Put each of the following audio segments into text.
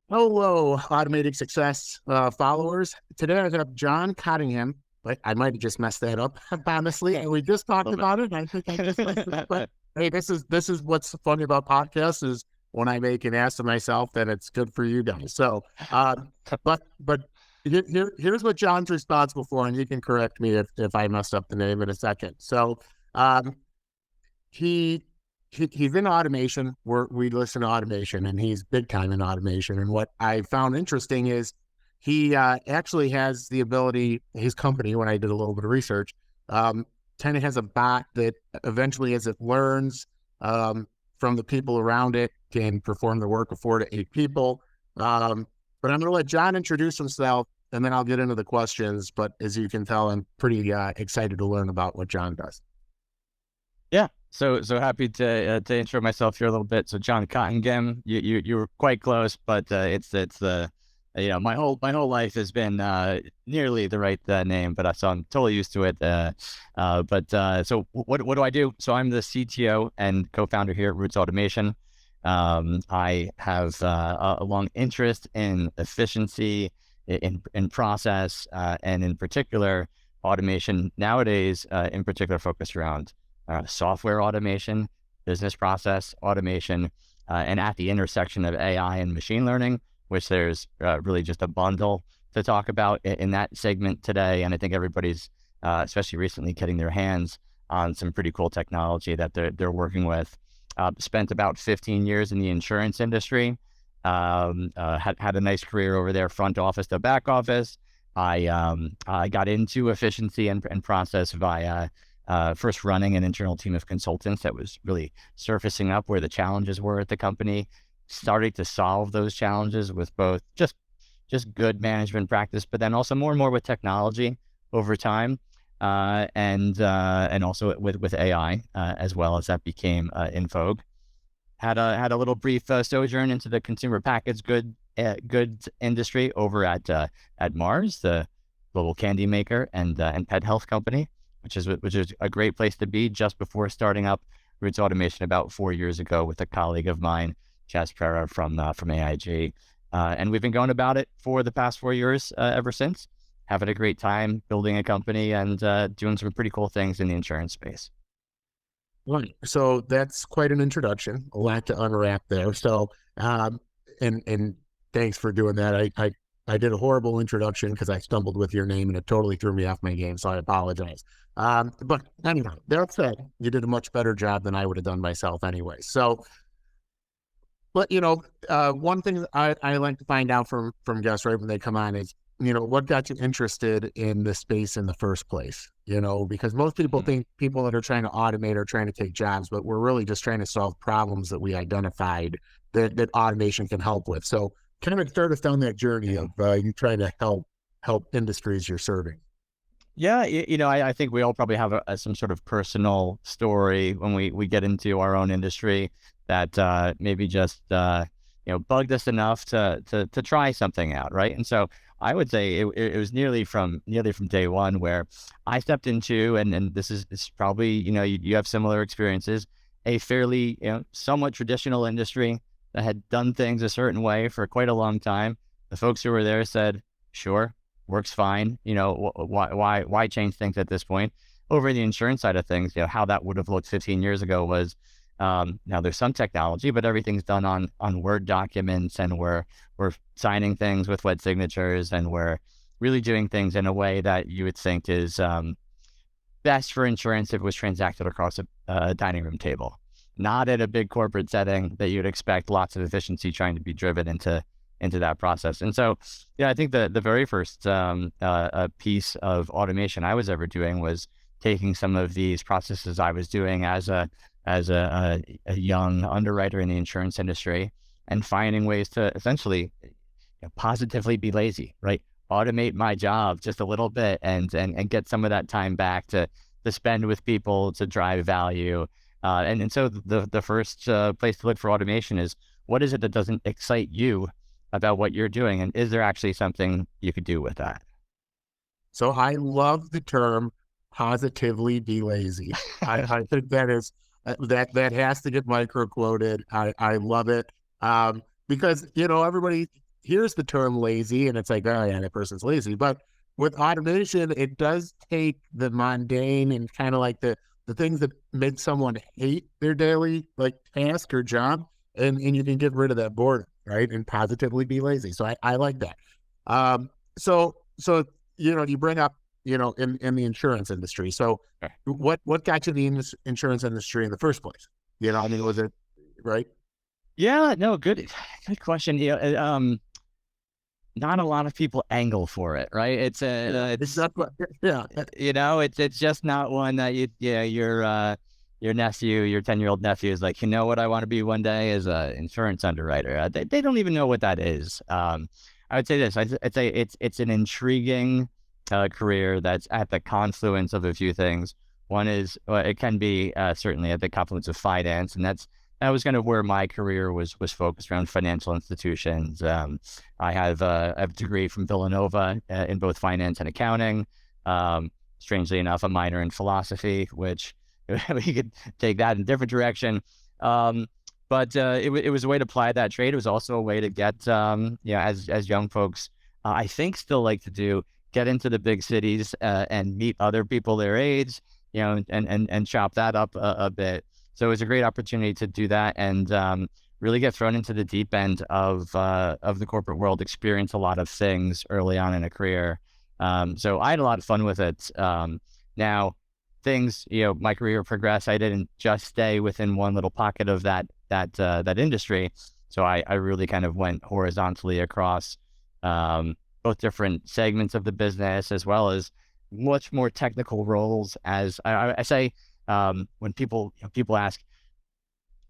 Hello, Automated Success followers. Today I got John Cottongim, but I might have just messed that up, honestly. And we just talked Little about it. And I think I just messed it up. But bit. hey, this is what's funny about podcasts is when I make an ass of myself, that it's good for you guys. So, but here's what John's responsible for, and you can correct me if I messed up the name in a second. So, um, he, he's in automation. We listen to automation, and he's big time in automation. And what I found interesting is he actually has the ability. His company, when I did a little bit of research, kind of has a bot that eventually, as it learns from the people around it, can perform the work of 4 to 8 people. But I'm going to let John introduce himself, and then I'll get into the questions. But as you can tell, I'm pretty excited to learn about what John does. Yeah. So happy to intro myself here a little bit. So John Cottongim, you were quite close, but it's my whole life has been nearly the right name, but so I'm totally used to it. So what do I do? So I'm the CTO and co-founder here at Roots Automation. I have a long interest in efficiency, in process, and in particular automation nowadays. In particular, focused around software automation, business process automation, and at the intersection of AI and machine learning, which there's really just a bundle to talk about in that segment today. And I think everybody's, especially recently, getting their hands on some pretty cool technology that they're working with. Spent about 15 years in the insurance industry. Had a nice career over there, front office to back office. I got into efficiency and process via first running an internal team of consultants that was really surfacing up where the challenges were at the company, starting to solve those challenges with both just good management practice, but then also more and more with technology over time, and also with AI as well as that became in vogue. Had a little brief sojourn into the consumer packaged goods industry over at Mars, the global candy maker and pet health company, which is a great place to be just before starting up Roots Automation about 4 years ago with a colleague of mine, Chaz Prera from AIG. And we've been going about it for the past 4 years ever since, having a great time building a company and doing some pretty cool things in the insurance space. Right. So that's quite an introduction. A lot to unwrap there. So, and thanks for doing that. I did a horrible introduction because I stumbled with your name and it totally threw me off my game. So I apologize. But anyway, that said, you did a much better job than I would have done myself anyway. So, but one thing I like to find out from guests right when they come on is, what got you interested in this space in the first place? Because most people think people that are trying to automate are trying to take jobs, but we're really just trying to solve problems that we identified that automation can help with. So kind of start us down that journey of you trying to help industries you're serving. Yeah, I think we all probably have some sort of personal story when we get into our own industry that maybe just bugged us enough to try something out, right? And so I would say it was nearly from day one where I stepped into, and this is probably you have similar experiences, a fairly somewhat traditional industry that had done things a certain way for quite a long time. The folks who were there said, "Sure, works fine. Why change things at this point?" Over the insurance side of things, how that would have looked 15 years ago was, now there's some technology, but everything's done on Word documents, and we're signing things with wet signatures, and we're really doing things in a way that you would think is best for insurance if it was transacted across a dining room table, not at a big corporate setting that you'd expect lots of efficiency trying to be driven into that process. And so, I think the very first piece of automation I was ever doing was taking some of these processes I was doing as a young underwriter in the insurance industry and finding ways to essentially positively be lazy, right? Automate my job just a little bit and get some of that time back to spend with people, to drive value. And so the first place to look for automation is, what is it that doesn't excite you about what you're doing? And is there actually something you could do with that? So I love the term positively be lazy. I think that is that has to get micro quoted. I love it because everybody here's the term lazy, and it's like, oh yeah, that person's lazy. But with automation, it does take the mundane and kind of like the things that make someone hate their daily like task or job, and you can get rid of that boredom, right? And positively be lazy. So I like that. So you bring up in the insurance industry. So Sure. what got you in the insurance industry in the first place? I mean, was it right? Yeah, no, good question. Not a lot of people angle for it, right? Exactly. Yeah. It's just not one that your nephew, your 10-year-old nephew is like, what I want to be one day is a insurance underwriter. They don't even know what that is. I would say this. I'd say it's an intriguing career that's at the confluence of a few things. One is it can be certainly at the confluence of finance, and that was kind of where my career was focused around financial institutions. I have a degree from Villanova in both finance and accounting. Strangely enough, a minor in philosophy, which we could take that in a different direction. But it was a way to apply that trade. It was also a way to get, as young folks, I think still like to do, get into the big cities and meet other people their age, and chop that up a bit. So it was a great opportunity to do that and really get thrown into the deep end of the corporate world, experience a lot of things early on in a career. So I had a lot of fun with it. Now things, my career progressed. I didn't just stay within one little pocket of that industry. So I really kind of went horizontally across both different segments of the business, as well as much more technical roles. As I say, when people ask,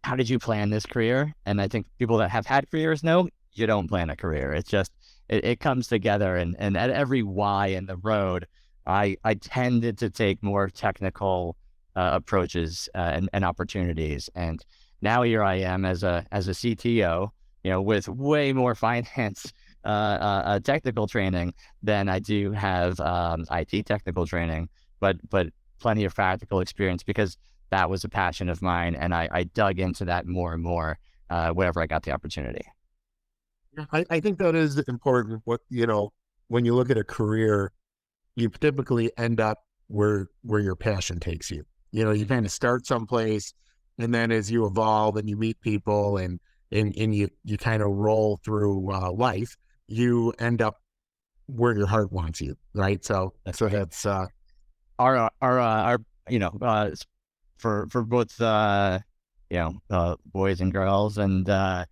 how did you plan this career? And I think people that have had careers know you don't plan a career. It's just, it comes together, and at every Y in the road, I tended to take more technical approaches and opportunities. And now here I am as a CTO, with way more finance technical training than I do have IT technical training, but plenty of practical experience, because that was a passion of mine, and I dug into that more and more whenever I got the opportunity. I think that is important. When you look at a career, you typically end up where your passion takes you. You kind of start someplace, and then as you evolve and you meet people and you kind of roll through life, you end up where your heart wants you, right? So that's Our for both boys and girls, and I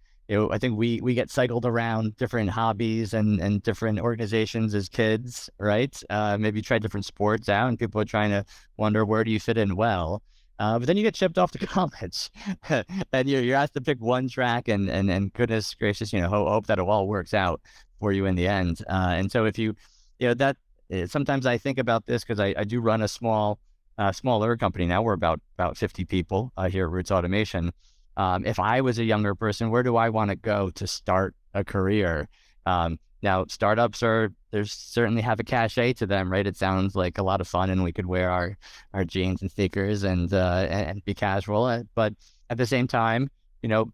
think we get cycled around different hobbies and different organizations as kids, right? Maybe try different sports out, and people are trying to wonder, where do you fit in well? But then you get shipped off to college, and you're asked to pick one track, and goodness gracious, hope that it all works out for you in the end. And so if sometimes I think about this, because I do run a smaller company now. We're about 50 people here at Roots Automation. If I was a younger person, where do I want to go to start a career? Now, startups there's certainly have a cachet to them, right? It sounds like a lot of fun, and we could wear our jeans and sneakers and be casual. But at the same time,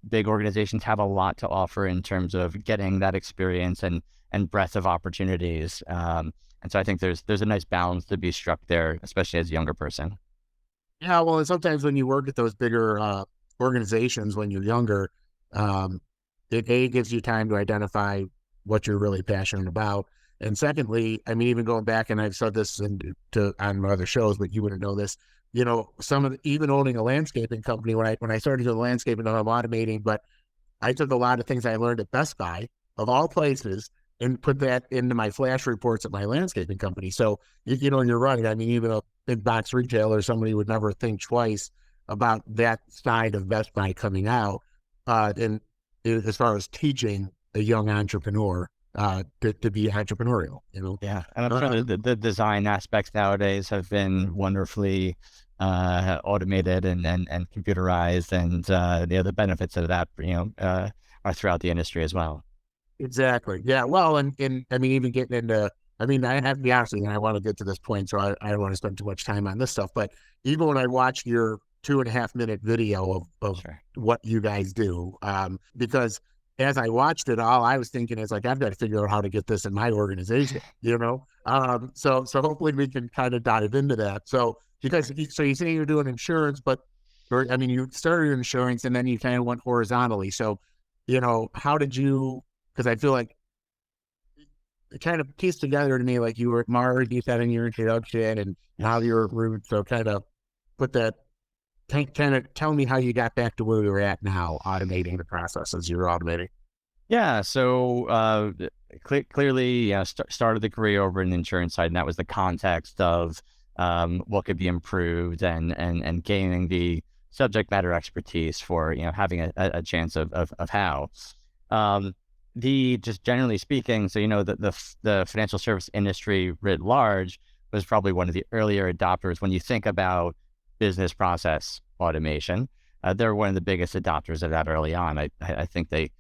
big organizations have a lot to offer in terms of getting that experience and breadth of opportunities. And so I think there's a nice balance to be struck there, especially as a younger person. Yeah, well, and sometimes when you work at those bigger organizations when you're younger, it gives you time to identify what you're really passionate about. And secondly, I mean, even going back, and I've said this on other shows, but you wouldn't know this. Even owning a landscaping company, when I started doing landscaping, I'm automating, but I took a lot of things I learned at Best Buy, of all places, and put that into my flash reports at my landscaping company. So, you're right. I mean, even a big box retailer, somebody would never think twice about that side of Best Buy coming out. And as far as teaching a young entrepreneur to be entrepreneurial, Yeah, and I'm sure the design aspects nowadays have been wonderfully automated and computerized, and the benefits of that are throughout the industry as well. Exactly. Yeah. Well, and I mean, even getting into, I mean, I have to be honest with you, and I want to get to this point, so I don't want to spend too much time on this stuff. But even when I watched your 2.5 minute video of Sure. what you guys do, because as I watched it all, I was thinking, it's like, I've got to figure out how to get this in my organization, you know? So hopefully we can kind of dive into that. So so you say you're doing insurance, but, or, I mean, you started insurance and then you kind of went horizontally. So, how did you, because I feel like it kind of pieced together to me, like you were at Mars, you said in your introduction, and now you're at Root. So kind of put that, kind of tell me how you got back to where you're at now, automating the processes you're automating. Yeah. So clearly, started the career over in the insurance side, and that was the context of what could be improved and gaining the subject matter expertise for having a chance of how. The just generally speaking, so the financial service industry writ large was probably one of the earlier adopters when you think about business process automation. They're one of the biggest adopters of that early on. I think they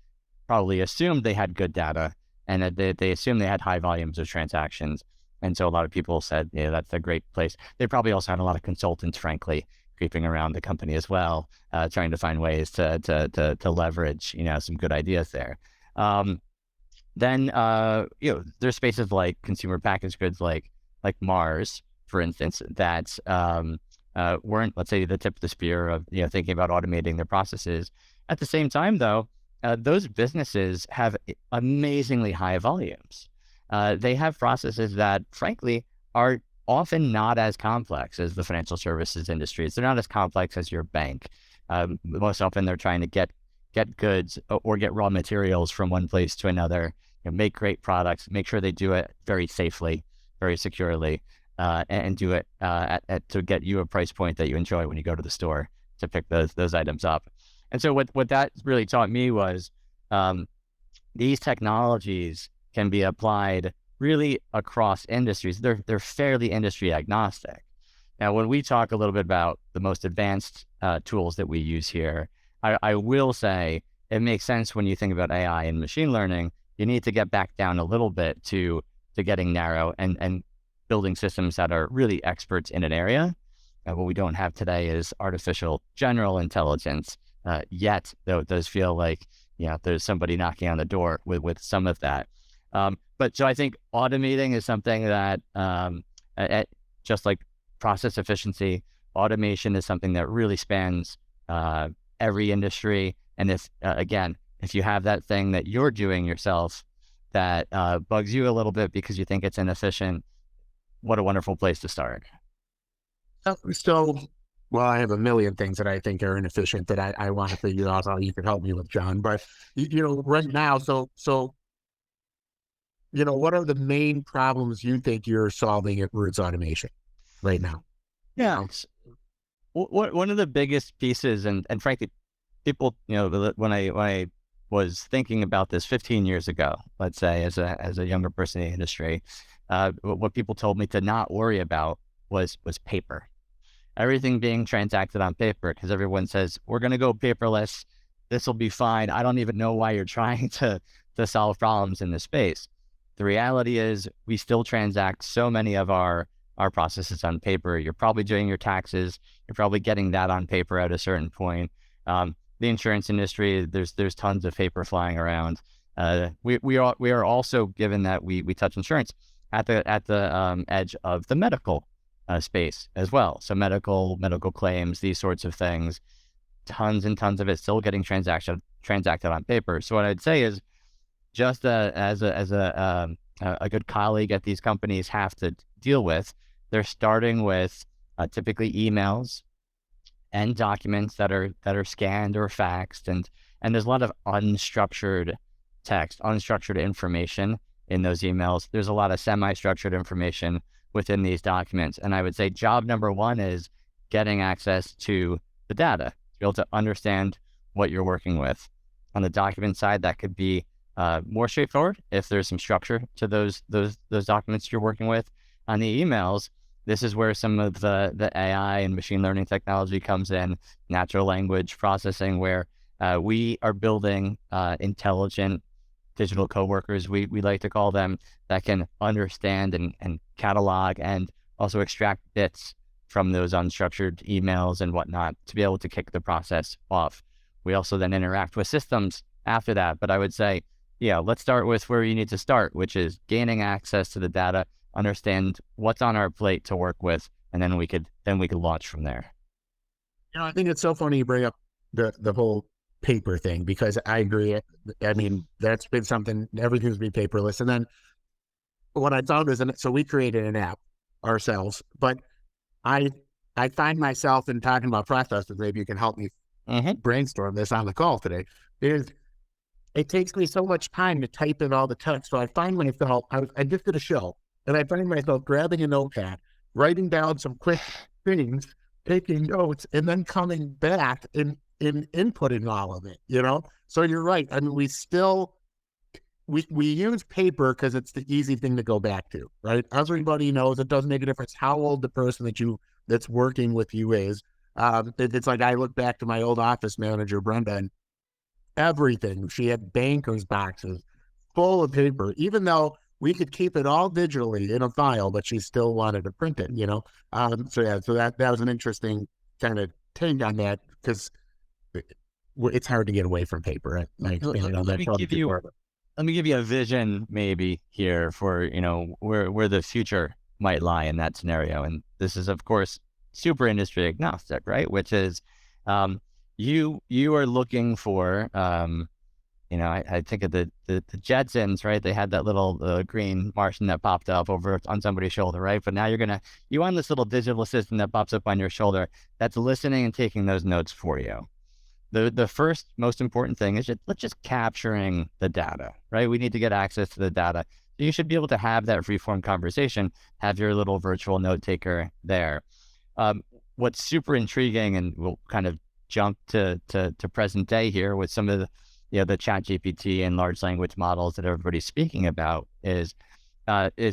probably assumed they had good data and that they assumed they had high volumes of transactions. And so a lot of people said, yeah, that's a great place. They probably also had a lot of consultants, frankly, creeping around the company as well, trying to find ways to leverage, some good ideas there. Then there's spaces like consumer packaged goods, like Mars, for instance, that weren't, let's say, the tip of the spear of thinking about automating their processes. At the same time, though, those businesses have amazingly high volumes. They have processes that, frankly, are often not as complex as the financial services industries. They're not as complex as your bank. Most often, they're trying to get goods or get raw materials from one place to another, make great products, make sure they do it very safely, very securely, and do it to get you a price point that you enjoy when you go to the store to pick those items up. And so what that really taught me was these technologies can be applied really across industries. They're fairly industry agnostic. Now, when we talk a little bit about the most advanced tools that we use here, I will say it makes sense when you think about AI and machine learning. You need to get back down a little bit to getting narrow and building systems that are really experts in an area. What we don't have today is artificial general intelligence yet, though it does feel like there's somebody knocking on the door with some of that. But so I think automating is something that just like process efficiency, automation is something that really spans every industry. And if you have that thing that you're doing yourself that bugs you a little bit because you think it's inefficient, what a wonderful place to start. So, well, I have a million things that I think are inefficient that I want to figure out how you can help me with, John. But right now, so what are the main problems you think you're solving at Roots Automation right now? Yeah. One of the biggest pieces, and frankly, people, when I was thinking about this 15 years ago, let's say, as a younger person in the industry, what people told me to not worry about was paper. Everything being transacted on paper, because everyone says, we're going to go paperless. This will be fine. I don't even know why you're trying to solve problems in this space. The reality is we still transact so many of our processes on paper. You're probably doing your taxes. You're probably getting that on paper at a certain point. The insurance industry, there's tons of paper flying around. We are also, given that we touch insurance, at the edge of the medical space as well. So medical claims, these sorts of things, tons and tons of it still getting transacted on paper. So what I'd say is, just as a good colleague at these companies have to deal with, they're starting with typically emails and documents that are scanned or faxed, and there's a lot of unstructured text, unstructured information in those emails. There's a lot of semi-structured information within these documents. And I would say job number one is getting access to the data, to be able to understand what you're working with. On the document side, that could be more straightforward if there's some structure to those documents you're working with. On the emails, this is where some of the AI and machine learning technology comes in, natural language processing, where we are building intelligent digital coworkers, we like to call them, that can understand and catalog and also extract bits from those unstructured emails and whatnot to be able to kick the process off. We also then interact with systems after that. But I would say, yeah, let's start with where you need to start, which is gaining access to the data, understand what's on our plate to work with, and then we could launch from there. I think it's so funny you bring up the whole paper thing, because I agree. I mean, that's been something, everything's been paperless. And then what I found is, so we created an app ourselves, but I find myself in talking about processes, maybe you can help me brainstorm this on the call today, is it takes me so much time to type in all the text. So I find myself, I just did a show, and I find myself grabbing a notepad, writing down some quick things, taking notes, and then coming back and inputting all of it, So you're right. I mean, we use paper because it's the easy thing to go back to, right? Everybody knows it doesn't make a difference how old the person that's working with you is. It's like I look back to my old office manager, Brenda, and everything. She had banker's boxes full of paper, even though we could keep it all digitally in a file, but she still wanted to print it, So that was an interesting kind of take on that, because it's hard to get away from paper. Let me give you a vision maybe here for, where the future might lie in that scenario. And this is, of course, super industry agnostic, right? Which is, you are looking for, I think of the Jetsons, right? They had that little green Martian that popped up over on somebody's shoulder, right? But now you want this little digital assistant that pops up on your shoulder that's listening and taking those notes for you. The first most important thing is just capturing the data, right? We need to get access to the data. You should be able to have that free-form conversation, have your little virtual note taker there. What's super intriguing, and we'll kind of jump to present day here with some of the chat GPT and large language models that everybody's speaking about, is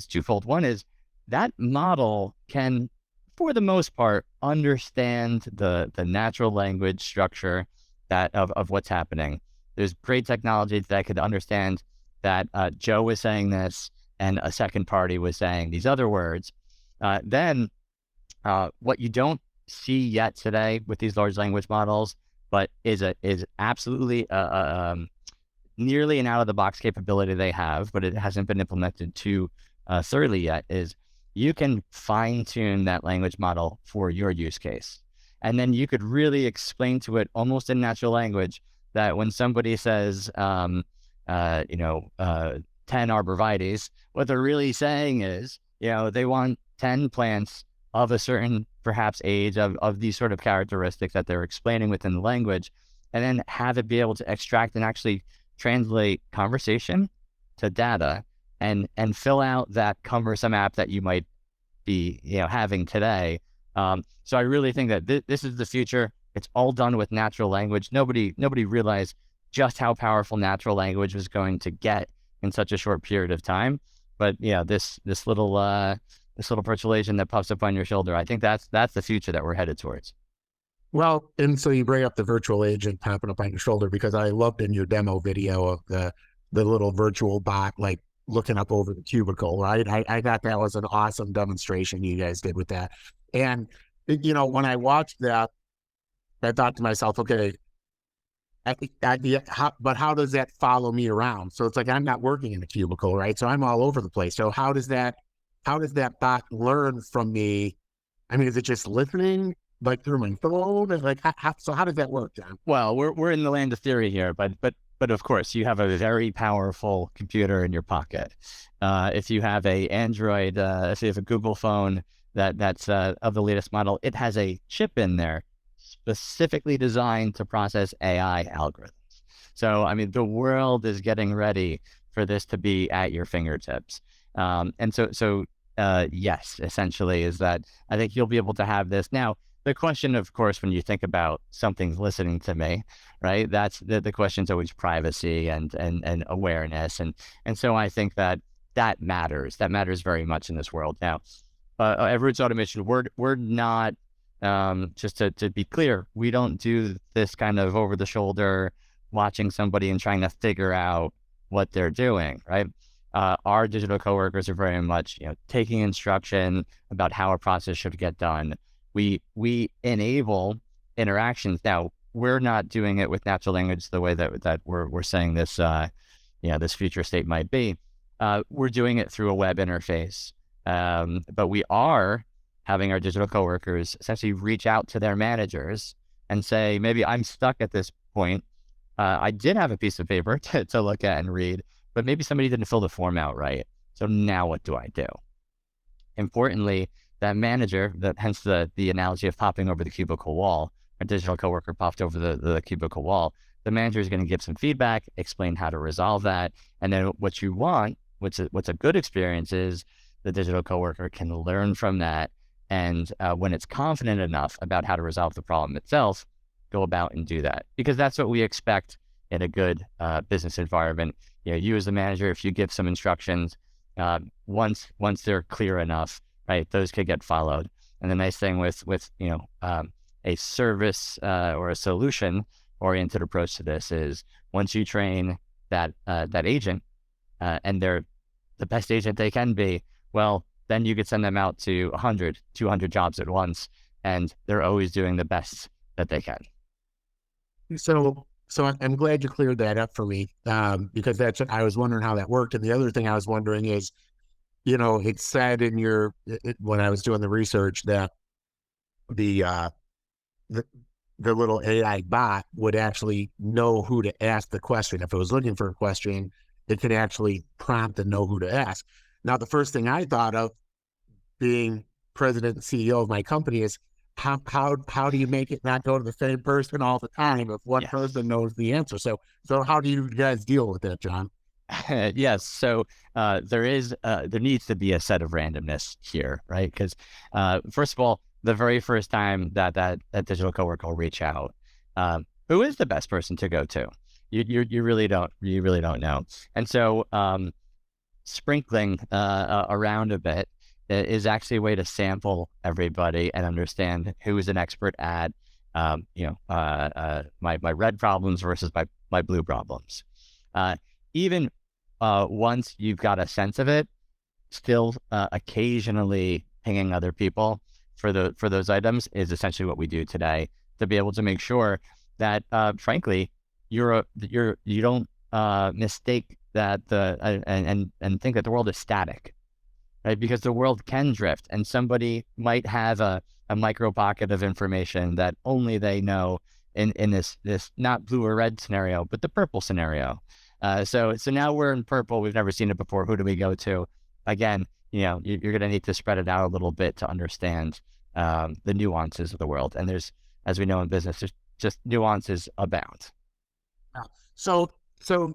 twofold. One is that model can, for the most part, understand the natural language structure of what's happening. There's great technology that could understand that Joe was saying this and a second party was saying these other words. Then what you don't see yet today with these large language models, but is absolutely nearly an out of the box capability they have, but it hasn't been implemented too thoroughly yet, is you can fine tune that language model for your use case. And then you could really explain to it almost in natural language that when somebody says, 10 arborvitaes, what they're really saying is, they want 10 plants of a certain perhaps age of these sort of characteristics that they're explaining within the language, and then have it be able to extract and actually translate conversation to data and fill out that cumbersome app that you might be, having today. So I really think that this is the future. It's all done with natural language. Nobody realized just how powerful natural language was going to get in such a short period of time. But yeah, this little virtual agent that pops up on your shoulder, I think that's the future that we're headed towards. Well, and so you bring up the virtual agent popping up on your shoulder, because I loved in your demo video of the little virtual bot, like looking up over the cubicle, right? I thought that was an awesome demonstration you guys did with that. And, when I watched that, I thought to myself, okay, but how does that follow me around? So it's like, I'm not working in a cubicle, right? So I'm all over the place. So how does that bot learn from me? I mean, is it just listening, like through my phone? And like, so how does that work, John? Well, we're in the land of theory here, but of course, you have a very powerful computer in your pocket. If you have a Android, if you have a Google phone that's of the latest model, it has a chip in there specifically designed to process AI algorithms. So, I mean, the world is getting ready for this to be at your fingertips. And so yes, essentially is that I think you'll be able to have this. Now, the question, of course, when you think about something's listening to me, right, that's the question's always privacy and awareness. And so I think that matters. That matters very much in this world. Now, at Roots Automation, we're not, just to be clear, we don't do this kind of over the shoulder, watching somebody and trying to figure out what they're doing, right? Our digital coworkers are very much, taking instruction about how a process should get done. We enable interactions. Now, we're not doing it with natural language the way that we're saying this, this future state might be. We're doing it through a web interface. But we are having our digital coworkers essentially reach out to their managers and say, maybe I'm stuck at this point. I did have a piece of paper to look at and read, but maybe somebody didn't fill the form out right. So now what do I do? Importantly, that manager, hence the analogy of popping over the cubicle wall, a digital coworker popped over the cubicle wall, the manager is going to give some feedback, explain how to resolve that. And then what you want, what's a good experience is the digital coworker can learn from that. And when it's confident enough about how to resolve the problem itself, go about and do that. Because that's what we expect in a good business environment. You as the manager, if you give some instructions, once they're clear enough, right, those could get followed. And the nice thing with a service or a solution oriented approach to this is once you train that agent and they're the best agent they can be, well, then you could send them out to 100, 200 jobs at once, and they're always doing the best that they can. So I'm glad you cleared that up for me, because I was wondering how that worked. And the other thing I was wondering is, it said in when I was doing the research that the little AI bot would actually know who to ask the question. If it was looking for a question, it could actually prompt and know who to ask. Now, the first thing I thought of, being president and CEO of my company, is how do you make it not go to the same person all the time if one person knows the answer? So how do you guys deal with that, John? Yes. So there needs to be a set of randomness here, right? Because first of all, the very first time that digital coworker will reach out, who is the best person to go to? You really don't know. And so sprinkling around a bit is actually a way to sample everybody and understand who is an expert at my red problems versus my blue problems. Even once you've got a sense of it, still occasionally pinging other people for those items is essentially what we do today, to be able to make sure that frankly you don't mistake that and think that the world is static, right? Because the world can drift, and somebody might have a micro pocket of information that only they know in this not blue or red scenario, but the purple scenario. So now we're in purple. We've never seen it before. Who do we go to? Again, you're going to need to spread it out a little bit to understand the nuances of the world. And there's, as we know in business, there's just nuances abound. So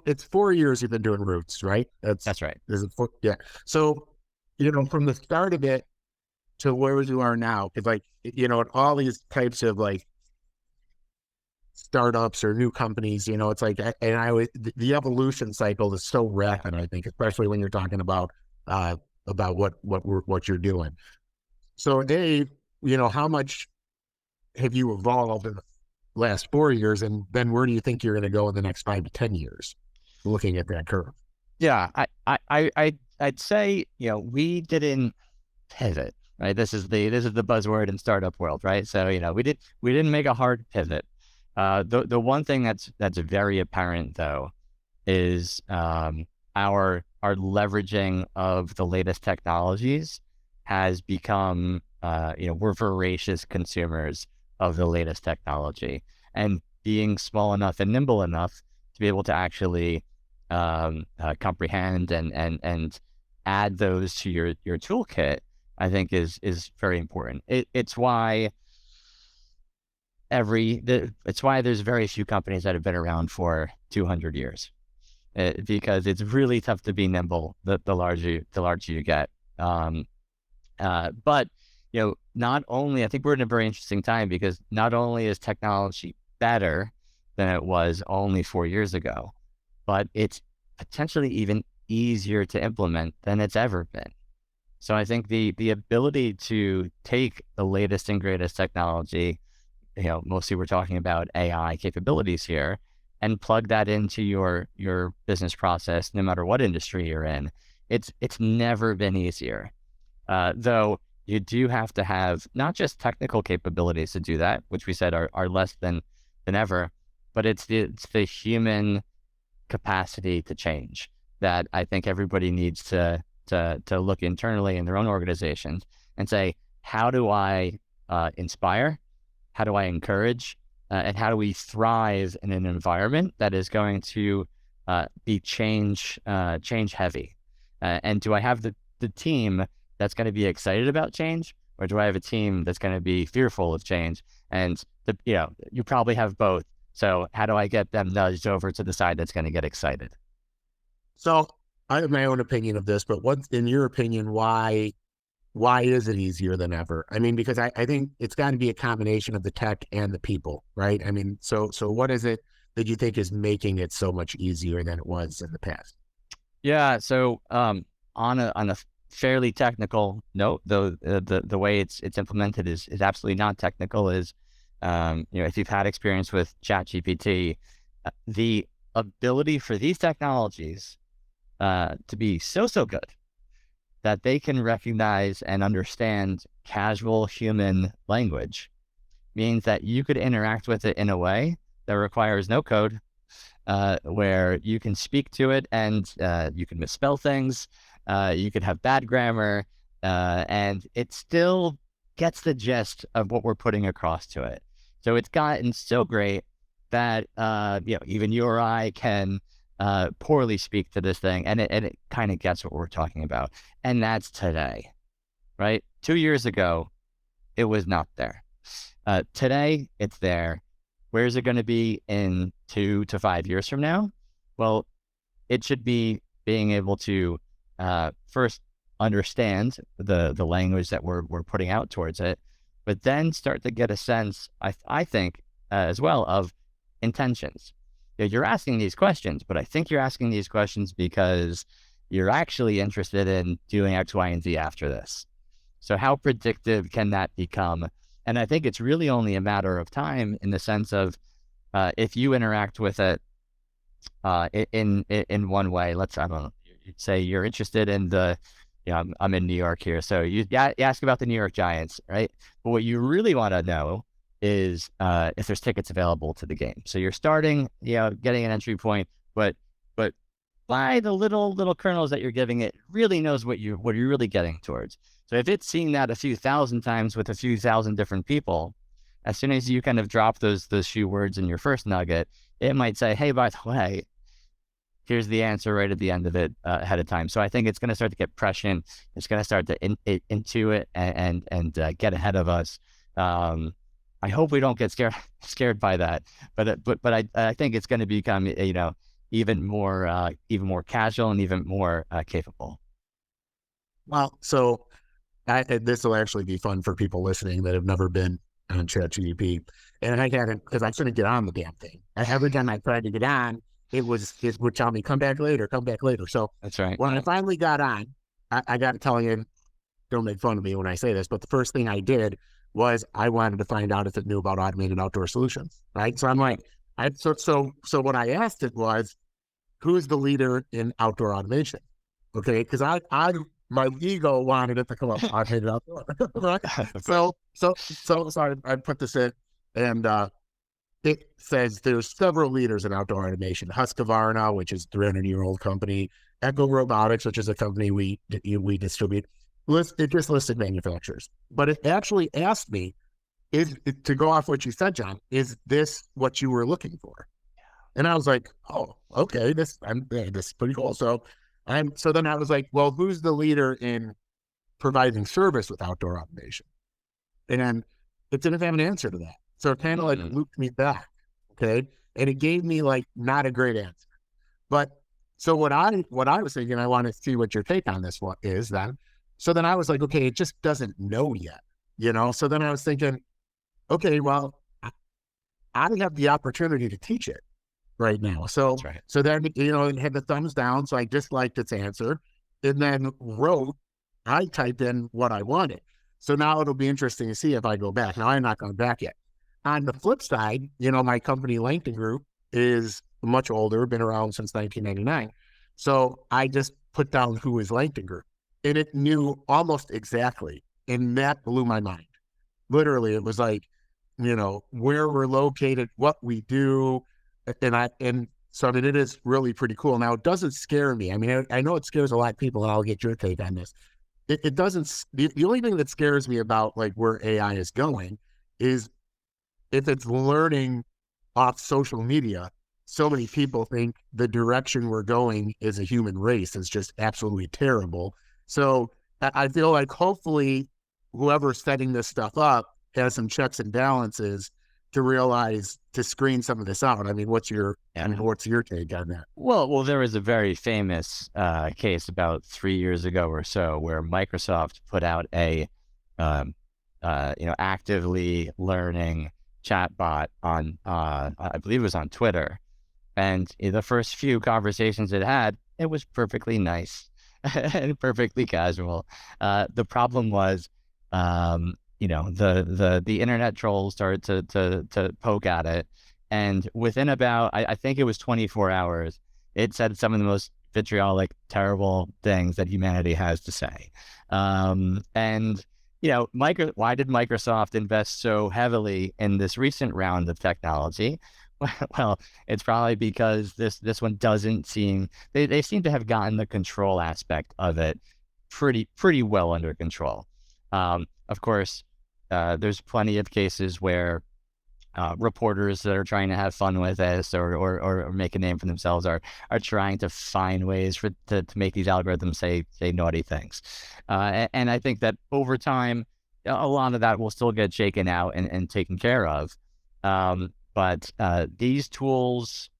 it's 4 years you've been doing Roots, right? That's right. Yeah. So, from the start of it to where you are now, because all these types of startups or new companies, it's like, and the evolution cycle is so rapid, I think, especially when you're talking about what you're doing. So Dave, how much have you evolved in the last 4 years, and then where do you think you're going to go in the next 5 to 10 years, looking at that curve? Yeah, I'd say, we didn't pivot, right? This is the buzzword in startup world, right? So, we didn't make a hard pivot. The one thing that's very apparent though is our leveraging of the latest technologies has become we're voracious consumers of the latest technology, and being small enough and nimble enough to be able to actually comprehend and add those to your toolkit, I think is very important. It's why there's very few companies that have been around for 200 years, because it's really tough to be nimble the larger you get. But not only, I think we're in a very interesting time, because not only is technology better than it was only 4 years ago, but it's potentially even easier to implement than it's ever been. So I think the ability to take the latest and greatest technology, mostly we're talking about AI capabilities here, and plug that into your business process, no matter what industry you're in, it's never been easier. Though you do have to have not just technical capabilities to do that, which we said are less than than ever, but it's the human capacity to change that I think everybody needs to look internally in their own organizations and say, how do I inspire? How do I encourage? And how do we thrive in an environment that is going to be change heavy? And do I have the team that's going to be excited about change, or do I have a team that's going to be fearful of change? And you probably have both. So how do I get them nudged over to the side that's going to get excited? So I have my own opinion of this, but what's in your opinion, why is it easier than ever? I mean, because I think it's got to be a combination of the tech and the people, right? I mean, so what is it that you think is making it so much easier than it was in the past? Yeah. So on a fairly technical note, though, the way it's implemented is absolutely not technical. Is if you've had experience with ChatGPT, the ability for these technologies to be so good that they can recognize and understand casual human language means that you could interact with it in a way that requires no code, where you can speak to it and you can misspell things, you could have bad grammar, and it still gets the gist of what we're putting across to it. So it's gotten so great that even you or I can poorly speak to this thing, and it kind of gets what we're talking about. And that's today, right? 2 years ago, it was not there. Today, it's there. Where's it going to be in 2 to 5 years from now? Well, it should be being able to first understand the language that we're putting out towards it, but then start to get a sense, I think, as well, of intentions. You're asking these questions, but I think you're asking these questions because you're actually interested in doing X, Y, and Z after this. So how predictive can that become? And I think it's really only a matter of time, in the sense of if you interact with it in one way. I don't know, you'd say you're interested in I'm in New York here, so you ask about the New York Giants, right? But what you really want to know is if there's tickets available to the game. So you're starting, getting an entry point, but by the little kernels that you're giving it, really knows what you're really getting towards. So if it's seen that a few thousand times with a few thousand different people, as soon as you kind of drop those few words in your first nugget, it might say, hey, by the way, here's the answer right at the end of it ahead of time. So I think it's going to start to get prescient. It's going to start to intuit and get ahead of us. I hope we don't get scared by that, but I think it's going to become even more casual and even more capable. Well, so this will actually be fun for people listening that have never been on ChatGPT. And I hadn't, because I couldn't get on the damn thing. And every time I tried to get on, it would tell me, come back later. So That's right. when I finally got on, I got to tell you, don't make fun of me when I say this, but the first thing I did was I wanted to find out if it knew about automated outdoor solutions, right? So I'm like, so what I asked it was, who is the leader in outdoor automation? Okay, because my ego wanted it to come up automated outdoor, right? So I put this in, and it says there's several leaders in outdoor automation. Husqvarna, which is a 300-year-old company, Echo Robotics, which is a company we distribute. It just listed manufacturers, but it actually asked me, to go off what you said, John, is this what you were looking for? And I was like, oh, okay, this is pretty cool. So then I was like, well, who's the leader in providing service with outdoor automation? And it didn't have an answer to that. So it kind of like looped me back. Okay. And it gave me like not a great answer. But so what I was thinking, I want to see what your take on this one is then. So then I was like, okay, it just doesn't know yet, So then I was thinking, okay, well, I have the opportunity to teach it right now. So, That's right. So then, it had the thumbs down. So I disliked its answer, and then I typed in what I wanted. So now it'll be interesting to see if I go back. Now I'm not going back yet. On the flip side, my company Langton Group is much older, been around since 1999. So I just put down who is Langton Group, and it knew almost exactly. And that blew my mind. Literally, it was like, where we're located, what we do. And so, I mean, it is really pretty cool. Now, it doesn't scare me. I mean, I know it scares a lot of people, and I'll get your take on this. It doesn't, the only thing that scares me about like where AI is going is if it's learning off social media. So many people think the direction we're going as a human race is just absolutely terrible. So I feel like hopefully whoever's setting this stuff up has some checks and balances to realize to screen some of this out. I mean, what's your take on that? Well, there was a very famous case about 3 years ago or so where Microsoft put out a actively learning chatbot on I believe it was on Twitter, and in the first few conversations it had, it was perfectly nice and perfectly casual. The problem was, the internet trolls started to poke at it, and within about I think it was 24 hours, it said some of the most vitriolic, terrible things that humanity has to say. And why did Microsoft invest so heavily in this recent round of technology? Well, it's probably because this one doesn't seem, they seem to have gotten the control aspect of it pretty well under control. Of course, there's plenty of cases where reporters that are trying to have fun with this or make a name for themselves are trying to find ways to make these algorithms say naughty things. And I think that over time, a lot of that will still get shaken out and taken care of. But these tools,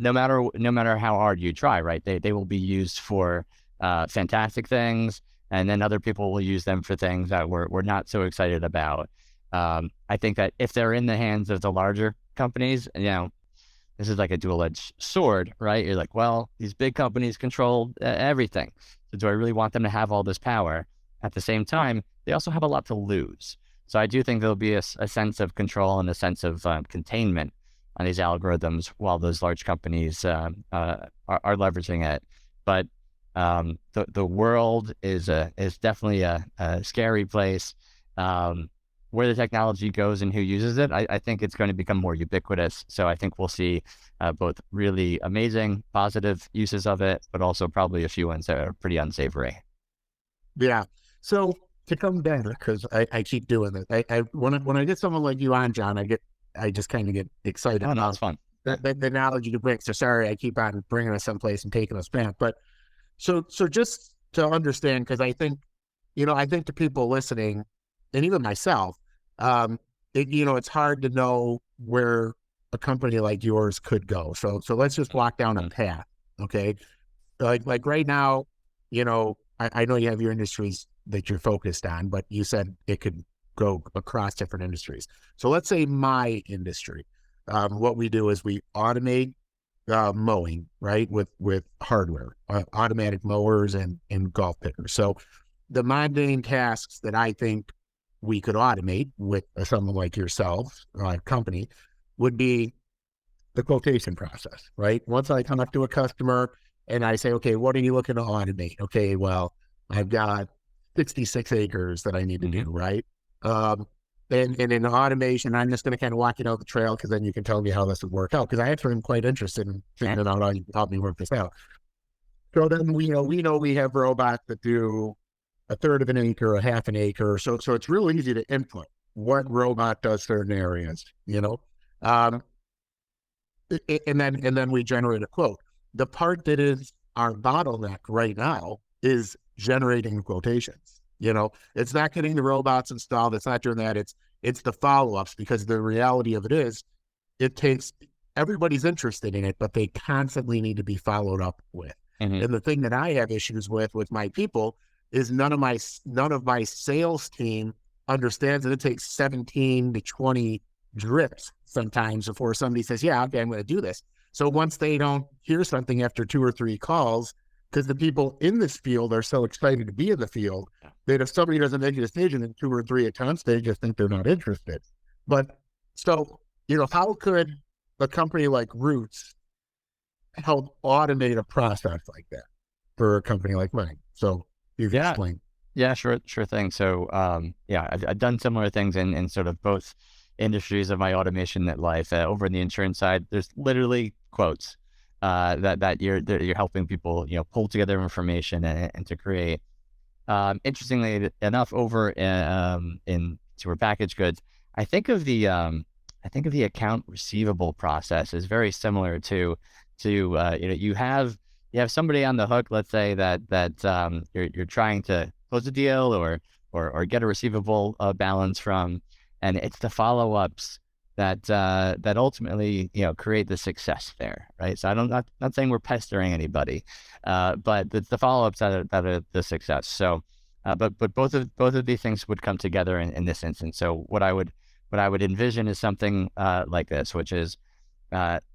no matter how hard you try, right, they will be used for fantastic things, and then other people will use them for things that we're not so excited about. I think that if they're in the hands of the larger companies, this is like a dual-edged sword, right? You're like, well, these big companies control everything. So do I really want them to have all this power? At the same time, they also have a lot to lose. So I do think there'll be a sense of control and a sense of containment on these algorithms while those large companies are leveraging it. But the world is definitely a scary place. Where the technology goes and who uses it, I think it's going to become more ubiquitous. So I think we'll see both really amazing, positive uses of it, but also probably a few ones that are pretty unsavory. Yeah. So to come back, because I keep doing this, when I get someone like you on, John, I just kind of get excited. Oh, no, it's fun. The knowledge you bring. So sorry, I keep on bringing us someplace and taking us back. But so just to understand, because I think to people listening, and even myself, it's hard to know where a company like yours could go. So let's just walk down a path, okay? Like right now, I know you have your industries that you're focused on, but you said it could go across different industries. So let's say my industry, what we do is we automate mowing, right, with hardware, automatic mowers and golf pickers. So the mundane tasks that I think we could automate with someone like yourself, company, would be the quotation process, right? Once I come up to a customer and I say, okay, what are you looking to automate? Okay, well, I've got 66 acres that I need to do, right? And in automation, I'm just going to kind of walk you down the trail, because then you can tell me how this would work out, because I actually am quite interested in figuring out how you can help me work this out. So then we know we have robots that do a third of an acre, a half an acre. So it's really easy to input what robot does certain areas, and then we generate a quote. The part that is our bottleneck right now is generating the quotations. It's not getting the robots installed. It's not doing that. It's the follow-ups, because the reality of it is, it takes, everybody's interested in it, but they constantly need to be followed up with. Mm-hmm. And the thing that I have issues with my people is none of my sales team understands that it takes 17 to 20 drips sometimes before somebody says, yeah, okay, I'm going to do this. So once they don't hear something after 2 or 3 calls, because the people in this field are so excited to be in the field, that if somebody doesn't make a decision in 2 or 3 attempts, they just think they're not interested. But so, how could a company like Roots help automate a process like that for a company like mine? So you can explain. Yeah, sure thing. So, I've done similar things in sort of both, industries of my automation life. Over in the insurance side, there's literally quotes that you're helping people, pull together information and to create. Interestingly enough, over in consumer packaged goods, I think of the account receivable process is very similar to you have somebody on the hook. Let's say that you're trying to close a deal or get a receivable balance from, and it's the follow ups that ultimately create the success there, right? So not saying we're pestering anybody, but it's the follow ups that are the success. So, but both of these things would come together in this instance. So what I would envision is something like this, which is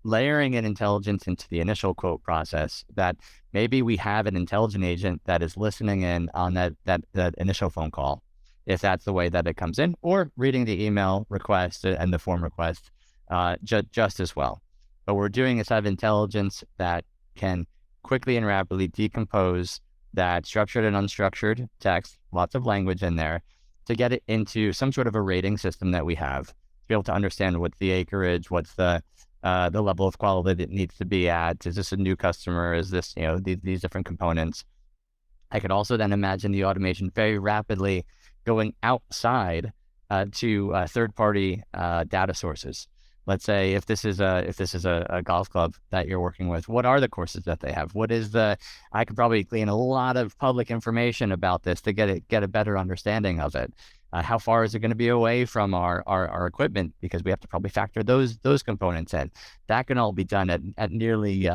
layering an intelligence into the initial quote process, that maybe we have an intelligent agent that is listening in on that initial phone call, if that's the way that it comes in, or reading the email request and the form request just as well. But we're doing a set of intelligence that can quickly and rapidly decompose that structured and unstructured text, lots of language in there, to get it into some sort of a rating system that we have, to be able to understand what's the acreage, what's the level of quality that needs to be at. Is this a new customer? Is this, these different components? I could also then imagine the automation very rapidly going outside to third-party data sources. Let's say if this is a golf club that you're working with, what are the courses that they have? I could probably glean a lot of public information about this to get a better understanding of it. How far is it going to be away from our equipment? Because we have to probably factor those components in. That can all be done at nearly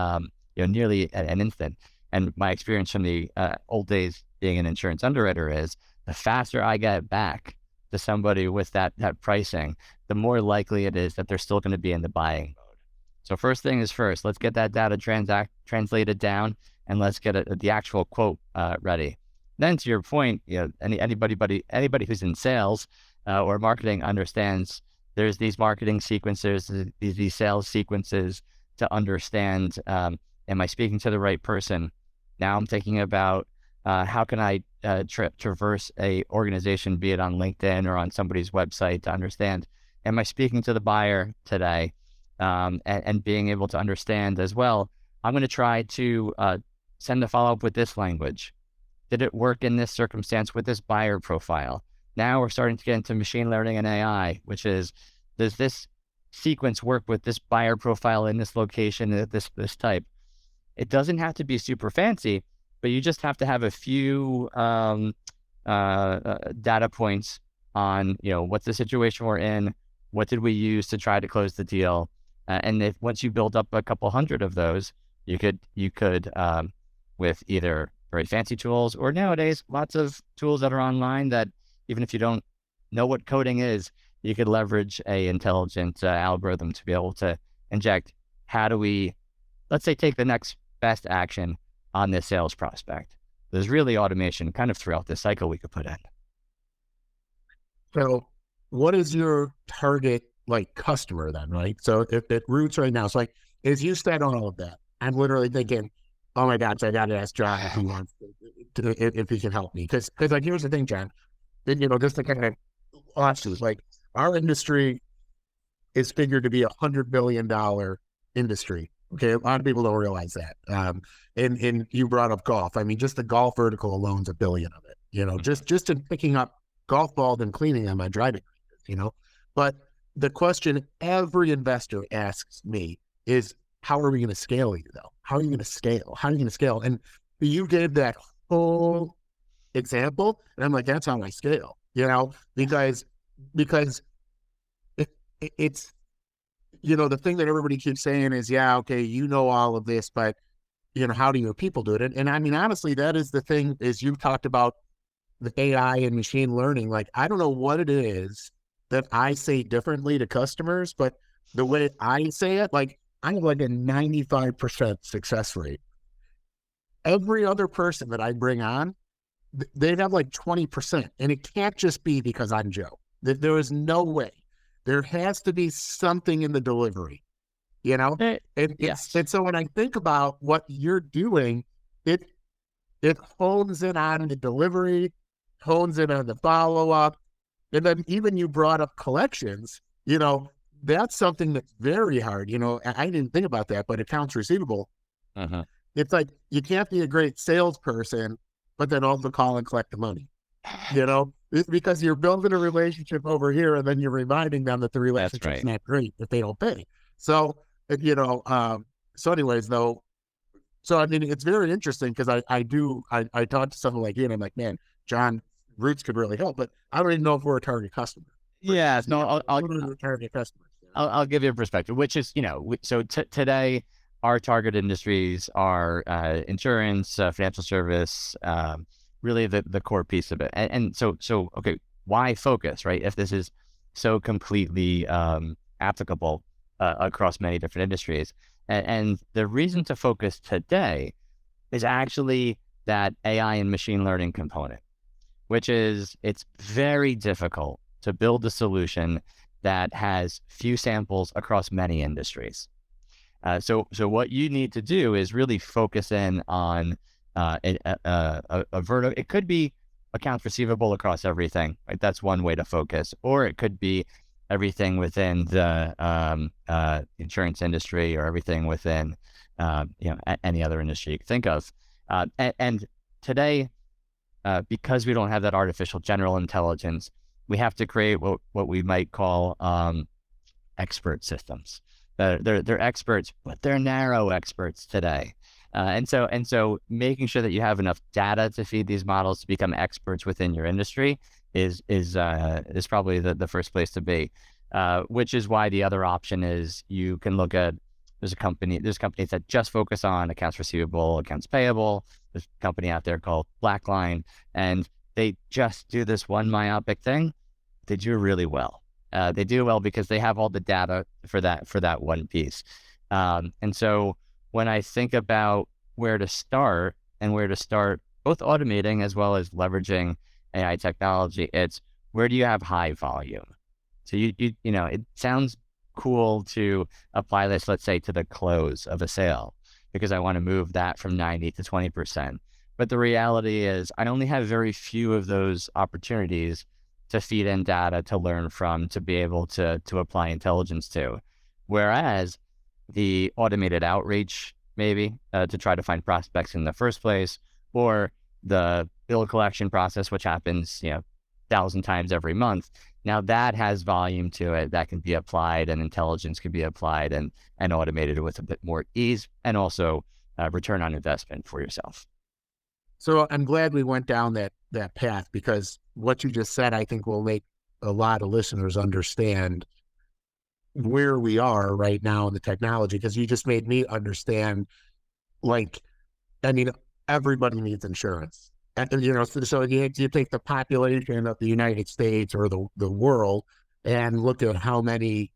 nearly at an instant. And my experience from the old days being an insurance underwriter is, the faster I get back to somebody with that pricing, the more likely it is that they're still going to be in the buying mode. So first thing is first, let's get that data translated down, and let's get the actual quote ready. Then, to your point, anybody who's in sales or marketing understands there's these marketing sequences, these sales sequences to understand. Am I speaking to the right person? Now I'm thinking about how can I traverse a organization, be it on LinkedIn or on somebody's website, to understand, am I speaking to the buyer today? And being able to understand as well, I'm going to try to send a follow-up with this language. Did it work in this circumstance with this buyer profile? Now we're starting to get into machine learning and AI, which is, does this sequence work with this buyer profile in this location, this type? It doesn't have to be super fancy, but you just have to have a few data points on, what's the situation we're in, what did we use to try to close the deal, and if once you build up a couple hundred of those, you could with either very fancy tools, or nowadays lots of tools that are online that even if you don't know what coding is, you could leverage a intelligent algorithm to be able to inject, how do we, let's say, take the next best action on this sales prospect. There's really automation kind of throughout this cycle we could put in. So what is your target customer then, right? So if it roots right now, so as you said on all of that, I'm literally thinking, oh my gosh, I got to ask John if he wants if he can help me. Because here's the thing, John, just to kind of answer, our industry is figured to be $100 billion industry. Okay, a lot of people don't realize that. And you brought up golf. I mean, just the golf vertical alone's $1 billion of it. Just in picking up golf balls and cleaning them on driving ranges. But the question every investor asks me is, how are we going to scale you though? How are you going to scale? How are you going to scale? And you gave that whole example, and I'm like, that's how I scale. Because it's. The thing that everybody keeps saying is, yeah, okay, all of this, but, how do your people do it? And I mean, honestly, that is the thing, is you talked about the AI and machine learning. I don't know what it is that I say differently to customers, but the way I say it, I have a 95% success rate. Every other person that I bring on, they'd have 20%. And it can't just be because I'm Joe. There is no way. There has to be something in the delivery, And so when I think about what you're doing, it hones in on the delivery, hones in on the follow-up. And then even you brought up collections. you know, that's something that's very hard. I didn't think about that, but accounts receivable, Uh-huh. it's like you can't be a great salesperson, but then also call and collect the money. It's because you're building a relationship over here, and then you're reminding them that the That's relationship's right. not great if they don't pay. So, you know, so anyways, though, so I mean, it's very interesting because I talked to someone like you, and I'm like, man, John, Roots could really help, but I don't even know if we're a target customer. For Yeah, no, example, what are the target customers? I'll give you a perspective, which is, so today our target industries are insurance, financial service, really the core piece of it. And so, okay, why focus, right? If this is so completely applicable across many different industries. And the reason to focus today is actually that AI and machine learning component, which is it's very difficult to build a solution that has few samples across many industries. So what you need to do is really focus in on a vertical. It could be accounts receivable across everything, right? That's one way to focus, or it could be everything within the insurance industry, or everything within any other industry you can think of. And today, because we don't have that artificial general intelligence, we have to create what we might call expert systems. They're experts, but they're narrow experts today. And so making sure that you have enough data to feed these models to become experts within your industry is probably the first place to be. Which is why the other option is you can look at there's companies that just focus on accounts receivable, accounts payable. There's a company out there called Blackline, and they just do this one myopic thing. They do really well. They do well because they have all the data for that one piece. And so when I think about where to start both automating as well as leveraging AI technology, it's where do you have high volume? So it sounds cool to apply this, let's say, to the close of a sale, because I want to move that from 90 to 20%. But the reality is I only have very few of those opportunities to feed in data, to learn from, to be able to apply intelligence to. Whereas the automated outreach, maybe to try to find prospects in the first place, or the bill collection process, which happens, 1,000 times every month. Now that has volume to it that can be applied, and intelligence can be applied and automated with a bit more ease, and also return on investment for yourself. So I'm glad we went down that path, because what you just said, I think, will make a lot of listeners understand where we are right now in the technology, because you just made me understand, like, I mean, everybody needs insurance. And, so you take the population of the United States or the world and look at how many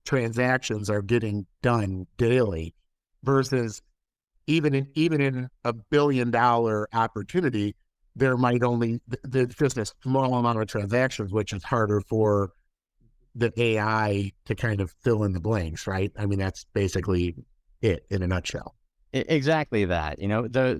transactions are getting done daily versus even in $1 billion opportunity, there's just a small amount of transactions, which is harder for the AI to kind of fill in the blanks, right? I mean, that's basically it in a nutshell. Exactly that.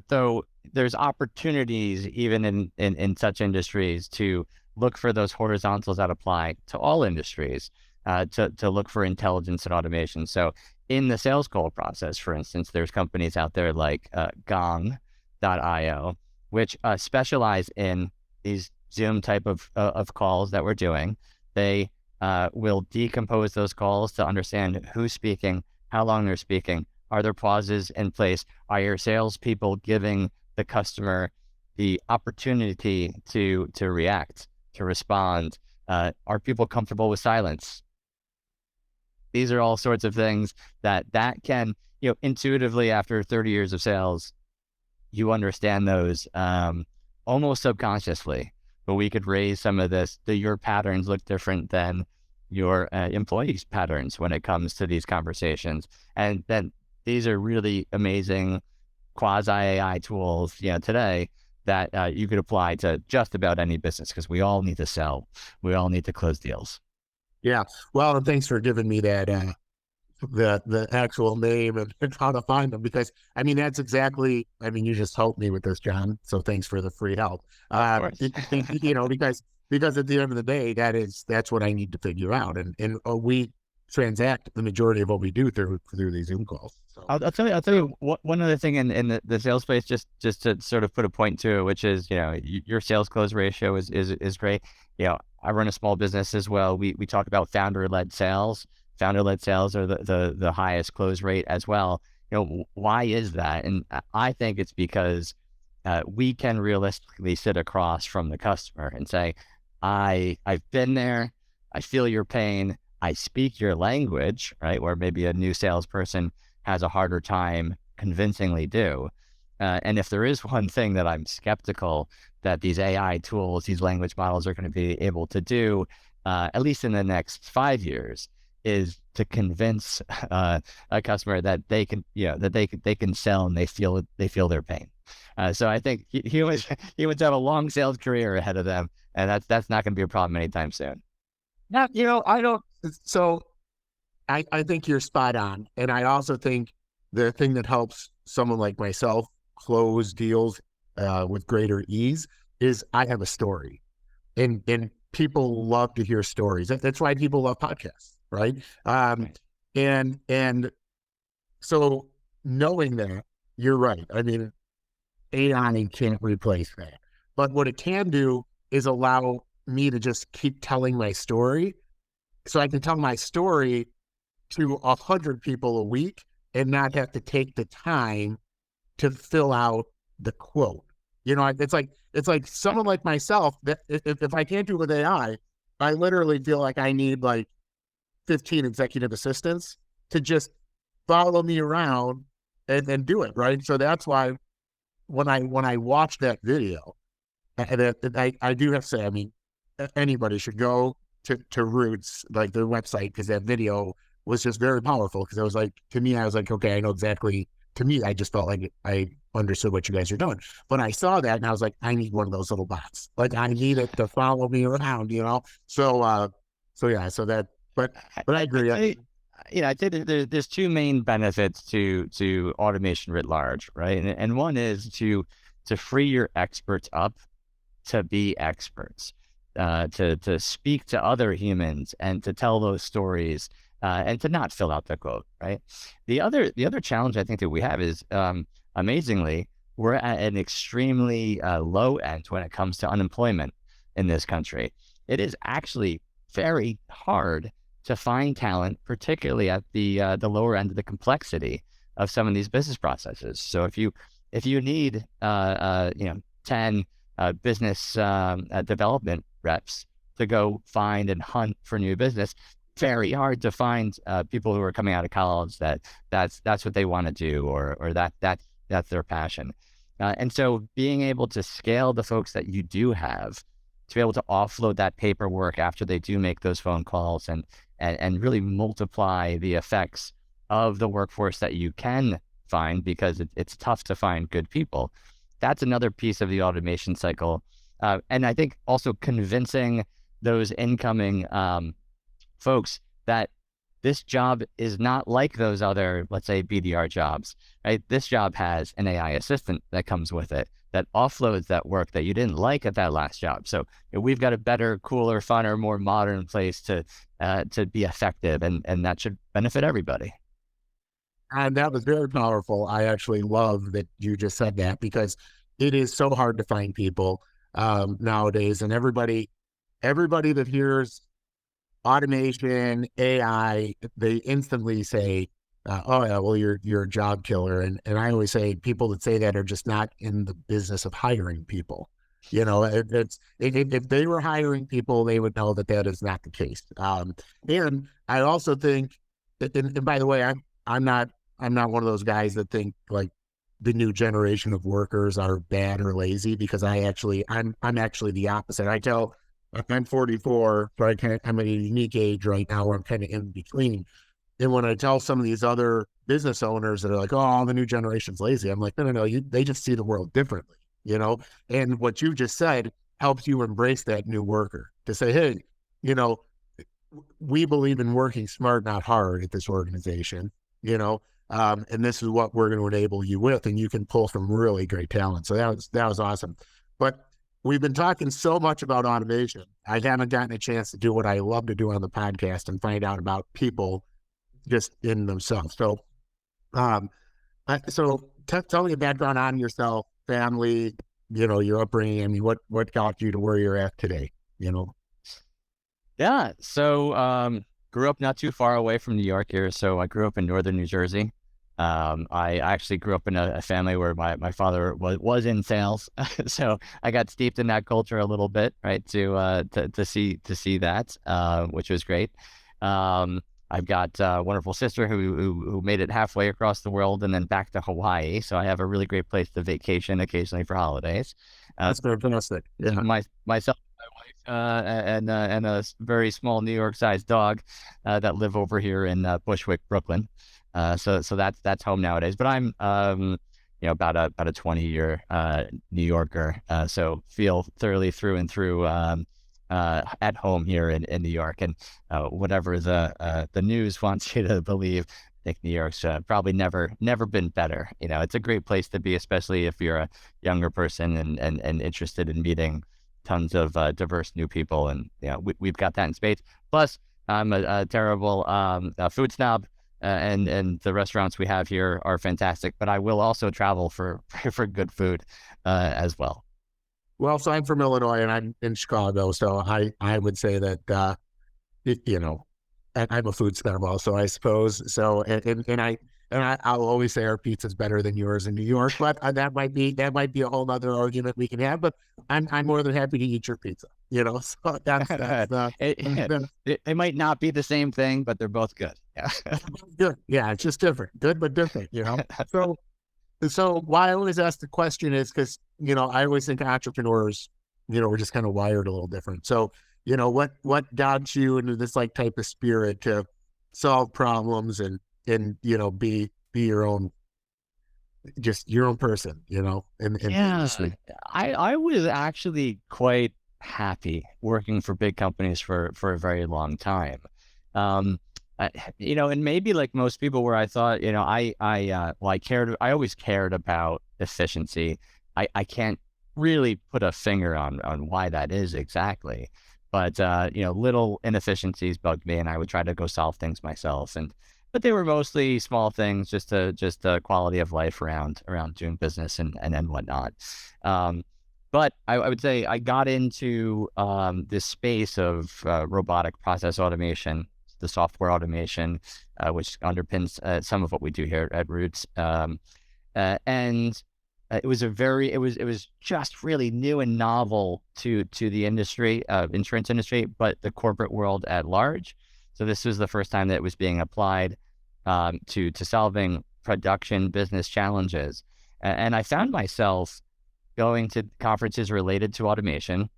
Though there's opportunities even in such industries to look for those horizontals that apply to all industries, to look for intelligence and automation. So in the sales call process, for instance, there's companies out there like Gong.io, which specialize in these Zoom type of calls that we're doing. They will decompose those calls to understand who's speaking, how long they're speaking. Are there pauses in place? Are your salespeople giving the customer the opportunity to react, to respond? Are people comfortable with silence? These are all sorts of things that can, intuitively, after 30 years of sales, you understand those almost subconsciously. But we could raise some of this. Do your patterns look different than your employees' patterns when it comes to these conversations? And then these are really amazing quasi AI tools, today that you could apply to just about any business, because we all need to sell. We all need to close deals. Yeah. Well, and thanks for giving me that, the actual name and how to find them, because I mean, that's exactly, I mean, you just helped me with this, John. So thanks for the free help. Of course. Because because at the end of the day, that's what I need to figure out. And we transact the majority of what we do through these Zoom calls. So I'll tell you one other thing in the sales space, just to sort of put a point to it, which is, your sales close ratio is great. I run a small business as well. We talk about founder-led sales. Founder-led sales are the highest close rate as well. Why is that? And I think it's because we can realistically sit across from the customer and say, I've been there, I feel your pain, I speak your language, right? Where maybe a new salesperson has a harder time convincingly do. And if there is one thing that I'm skeptical that these AI tools, these language models are going to be able to do, at least in the next 5 years, is to convince a customer that they can, they can sell and they feel their pain. So I think humans have a long sales career ahead of them, and that's not going to be a problem anytime soon. Now, I don't. So I think you're spot on, and I also think the thing that helps someone like myself close deals with greater ease is I have a story, and people love to hear stories. That's why people love podcasts, right? And so knowing that, you're right. I mean, AI can't replace that, but what it can do is allow me to just keep telling my story, so I can tell my story to 100 people a week and not have to take the time to fill out the quote. It's like someone like myself that if I can't do it with AI, I literally feel like I need like 15 executive assistants to just follow me around and do it, right? So that's why when I watch that video, I do have to say, I mean, anybody should go to Roots, like their website, because that video was just very powerful. Because I was like, to me, I was like, okay, I know exactly. To me, I just felt like I understood what you guys are doing. But I saw that and I was like, I need one of those little bots. Like I need it to follow me around, So yeah, but I agree. I'd say that there's two main benefits to automation writ large, right? And one is to free your experts up to be experts, to speak to other humans and to tell those stories, and to not fill out the quote, right? The other challenge I think that we have is, amazingly, we're at an extremely low end when it comes to unemployment in this country. It is actually very hard to find talent, particularly at the lower end of the complexity of some of these business processes. So if you need 10 business development reps to go find and hunt for new business, very hard to find people who are coming out of college that's what they want to do, or that's their passion. And so being able to scale the folks that you do have, to be able to offload that paperwork after they do make those phone calls, and really multiply the effects of the workforce that you can find, because it's tough to find good people. That's another piece of the automation cycle. And I think also convincing those incoming folks that this job is not like those other, let's say, BDR jobs, right? This job has an AI assistant that comes with it that offloads that work that you didn't like at that last job. So we've got a better, cooler, funner, more modern place to be effective, and that should benefit everybody. And that was very powerful. I actually love that you just said that, because it is so hard to find people nowadays, and everybody that hears automation, AI, they instantly say, oh yeah, well, you're a job killer. And I always say people that say that are just not in the business of hiring people. If they were hiring people, they would know that is not the case. And I also think that, and by the way, I'm not one of those guys that think like the new generation of workers are bad or lazy, because I'm actually the opposite. I'm 44, so I'm at a unique age right now where I'm kind of in between. And when I tell some of these other business owners that are like, oh, the new generation's lazy, I'm like, no, they just see the world differently, And what you just said helps you embrace that new worker to say, hey, we believe in working smart, not hard at this organization, and this is what we're going to enable you with, and you can pull some really great talent. So that was awesome. But we've been talking so much about automation. I haven't gotten a chance to do what I love to do on the podcast and find out about people just in themselves. So, um, tell me a background on yourself, family, your upbringing. I mean, what got you to where you're at today? Yeah. So, grew up not too far away from New York here. So I grew up in northern New Jersey. I actually grew up in a family where my father was in sales. So I got steeped in that culture a little bit, right? To see that, which was great. I've got a wonderful sister who made it halfway across the world and then back to Hawaii. So I have a really great place to vacation occasionally for holidays. That's fantastic. Yeah. Myself, my wife, and a very small New York-sized dog that live over here in Bushwick, Brooklyn. So that's home nowadays. But I'm about a 20-year New Yorker. So feel thoroughly through and through at home here in New York. And whatever the news wants you to believe, I think New York's probably never been better. It's a great place to be, especially if you're a younger person and interested in meeting tons of diverse new people. And we've got that in spades. Plus, I'm a terrible food snob. And the restaurants we have here are fantastic, but I will also travel for good food as well. Well, so I'm from Illinois and I'm in Chicago, so I would say that I'm a food snob also, I suppose. So I'll always say our pizza's better than yours in New York, but that might be a whole other argument we can have. But I'm more than happy to eat your pizza. So it might not be the same thing, but they're both good. Yeah, good. Yeah, it's just different. Good, but different. So why I always ask the question is because I always think entrepreneurs, we're just kind of wired a little different. So what got you into this type of spirit to solve problems and be your own person, Yeah, I was actually quite happy working for big companies for a very long time. And maybe like most people where I thought, I always cared about efficiency. I can't really put a finger on why that is exactly, but little inefficiencies bugged me and I would try to go solve things myself. But they were mostly small things, just quality of life around doing business and whatnot. But I would say I got into this space of robotic process automation, the software automation, which underpins some of what we do here at Roots. And it was just really new and novel to the industry, insurance industry, but the corporate world at large. So this was the first time that it was being applied to solving production business challenges. And I found myself going to conferences related to automation.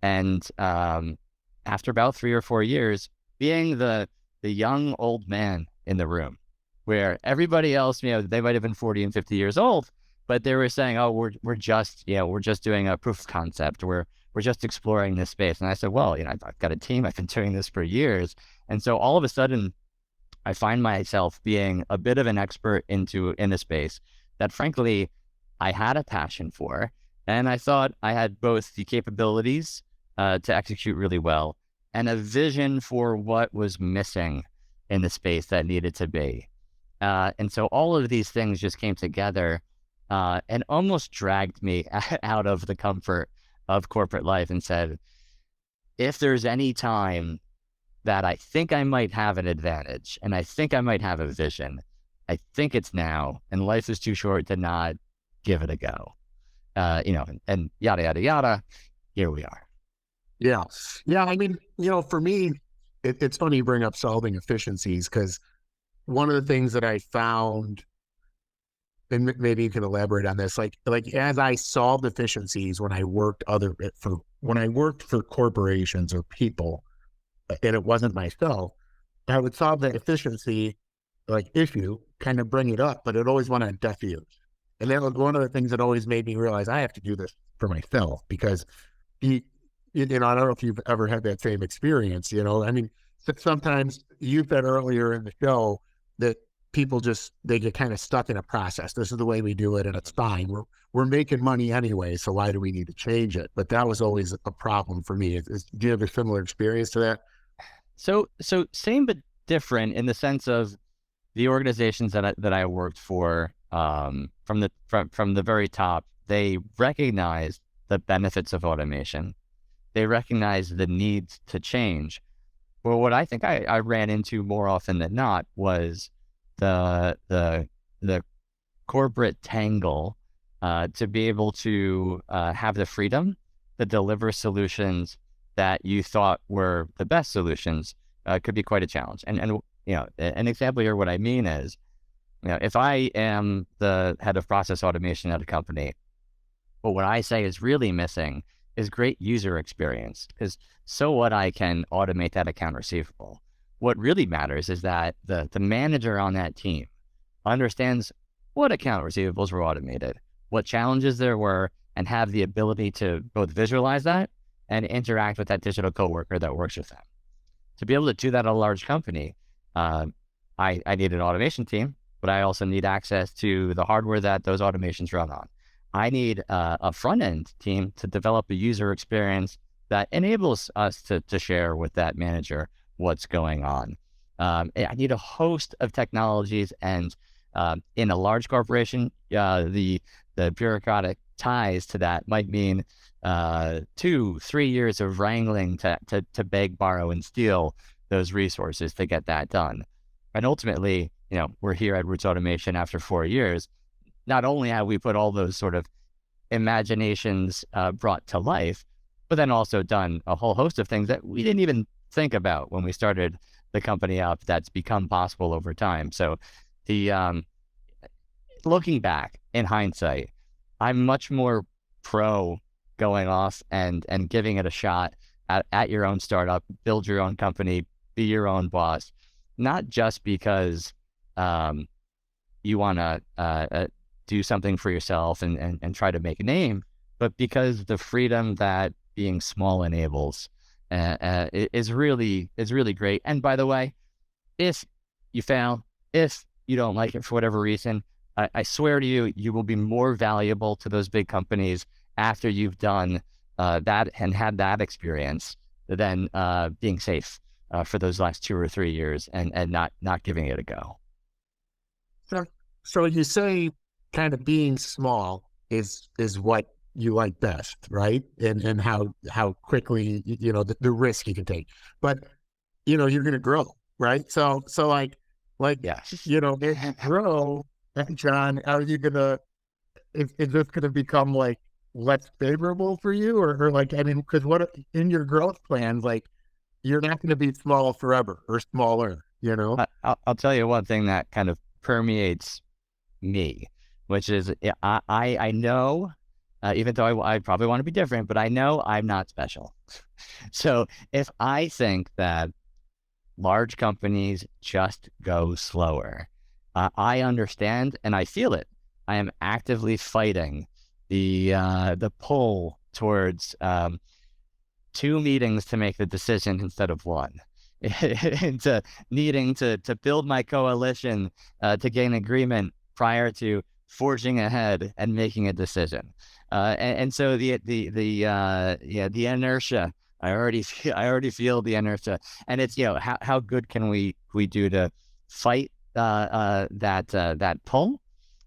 And after about 3 or 4 years, being the young old man in the room, where everybody else, they might have been 40 and 50 years old, but they were saying, "Oh, we're just doing a proof of concept. We're just exploring this space." And I said, "Well, I've got a team. I've been doing this for years." And so all of a sudden, I find myself being a bit of an expert in a space that, frankly, I had a passion for, and I thought I had both the capabilities to execute really well and a vision for what was missing in the space that needed to be. And so all of these things just came together and almost dragged me out of the comfort of corporate life and said, if there's any time that I think I might have an advantage and I think I might have a vision, I think it's now, and life is too short to not give it a go. And yada, yada, yada, here we are. Yeah. Yeah. I mean, for me, it's funny you bring up solving efficiencies because one of the things that I found, and maybe you can elaborate on this, like as I solved efficiencies when I worked for corporations or people, and it wasn't myself, I would solve that efficiency issue, kind of bring it up, but it always went on deaf ears. And that was one of the things that always made me realize I have to do this for myself because I don't know if you've ever had that same experience, I mean, sometimes you said earlier in the show that people they get kind of stuck in a process. This is the way we do it, and it's fine. We're making money anyway, so why do we need to change it? But that was always a problem for me. Do you have a similar experience to that? So same but different in the sense of the organizations that I worked for, from the very top, they recognized the benefits of automation. They recognized the need to change. Well, what I think I ran into more often than not was the corporate tangle, to be able to have the freedom to deliver solutions that you thought were the best solutions, could be quite a challenge. And an example here, what I mean is, if I am the head of process automation at a company, but what I say is really missing is great user experience. Because so what, I can automate that account receivable. What really matters is that the manager on that team understands what account receivables were automated, what challenges there were, and have the ability to both visualize that and interact with that digital coworker that works with them. To be able to do that at a large company, I need an automation team, but I also need access to the hardware that those automations run on. I need a front-end team to develop a user experience that enables us to share with that manager what's going on. I need a host of technologies, and in a large corporation, the bureaucratic ties to that might mean 2-3 years of wrangling to beg, borrow, and steal those resources to get that done. And ultimately, we're here at Roots Automation after 4 years. Not only have we put all those sort of imaginations brought to life, but then also done a whole host of things that we didn't even think about when we started the company up, that's become possible over time. So the looking back in hindsight, I'm much more pro going off and giving it a shot at your own startup, build your own company, be your own boss, not just because you want to do something for yourself and try to make a name, but because the freedom that being small enables is really great. And by the way, if you fail, if you don't like it for whatever reason, I swear to you, you will be more valuable to those big companies after you've done that and had that experience than being safe for those last 2 or 3 years and not giving it a go. So you say kind of being small is what you like best, right? And how quickly, the risk you can take. But, you're going to grow, right? So like, Yes. if you grow, John, are you going to, is this going to become like less favorable for you? Or like, I mean, because what in your growth plans, like, you're not going to be small forever or smaller, I'll tell you one thing that kind of permeates me, which is I know, even though I probably want to be different, but I know I'm not special. So if I think that large companies just go slower, I understand and I feel it. I am actively fighting the pull towards 2 meetings to make the decision instead of 1. Into needing to build my coalition to gain agreement prior to forging ahead and making a decision. And so the inertia, I already feel the inertia, and it's, how good can we do to fight that pull,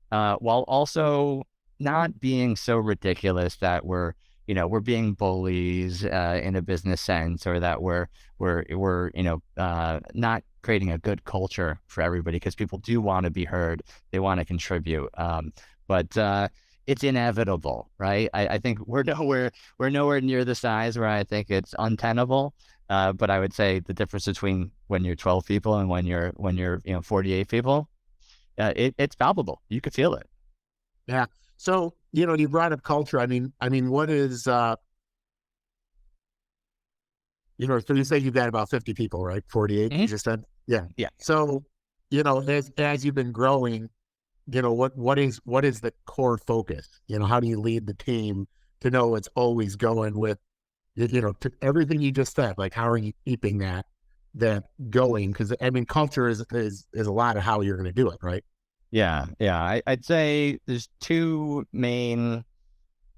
while also not being so ridiculous that we're being bullies in a business sense, or that we're not creating a good culture for everybody, because people do want to be heard, they want to contribute, but it's inevitable, right? I think we're nowhere near the size where I think it's untenable, but I would say the difference between when you're 12 people and when you're 48 people, it's palpable. You could feel it. Yeah. So, you brought up culture. I mean, what is, so you say you've got about 50 people, right? 48, Mm-hmm. you just said? Yeah. Yeah. So, as you've been growing, what is the core focus? How do you lead the team to know it's always going with, to everything you just said? Like, how are you keeping that that going? Because I mean, culture is a lot of how you're going to do it, right? Yeah, yeah. I'd say there's two main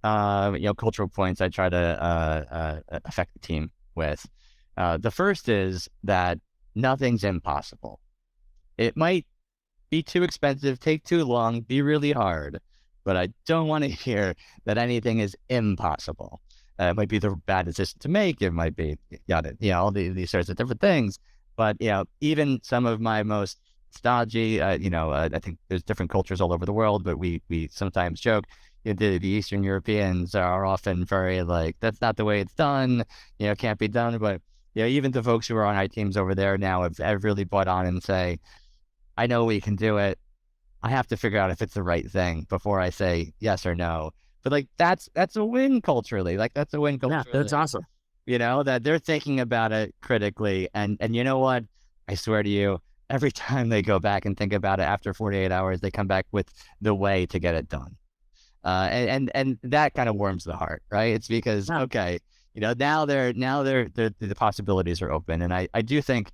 cultural points I try to affect the team with. The first is that nothing's impossible. It might be too expensive, take too long, be really hard, but I don't want to hear that anything is impossible. It might be the bad decision to make. It might be, all these sorts of different things. But, even some of my most stodgy, I think there's different cultures all over the world, but we sometimes joke, the Eastern Europeans are often very like, that's not the way it's done, can't be done. But, even the folks who are on our teams over there now have really bought on and say, I know we can do it. I have to figure out if it's the right thing before I say yes or no. But like, that's a win culturally. Like, that's a win Yeah, culturally. that's awesome. That they're thinking about it critically. And you know what? I swear to you, every time they go back and think about it after 48 hours, they come back with the way to get it done. And that kind of warms the heart, right? It's because, okay, now the possibilities are open. And I do think,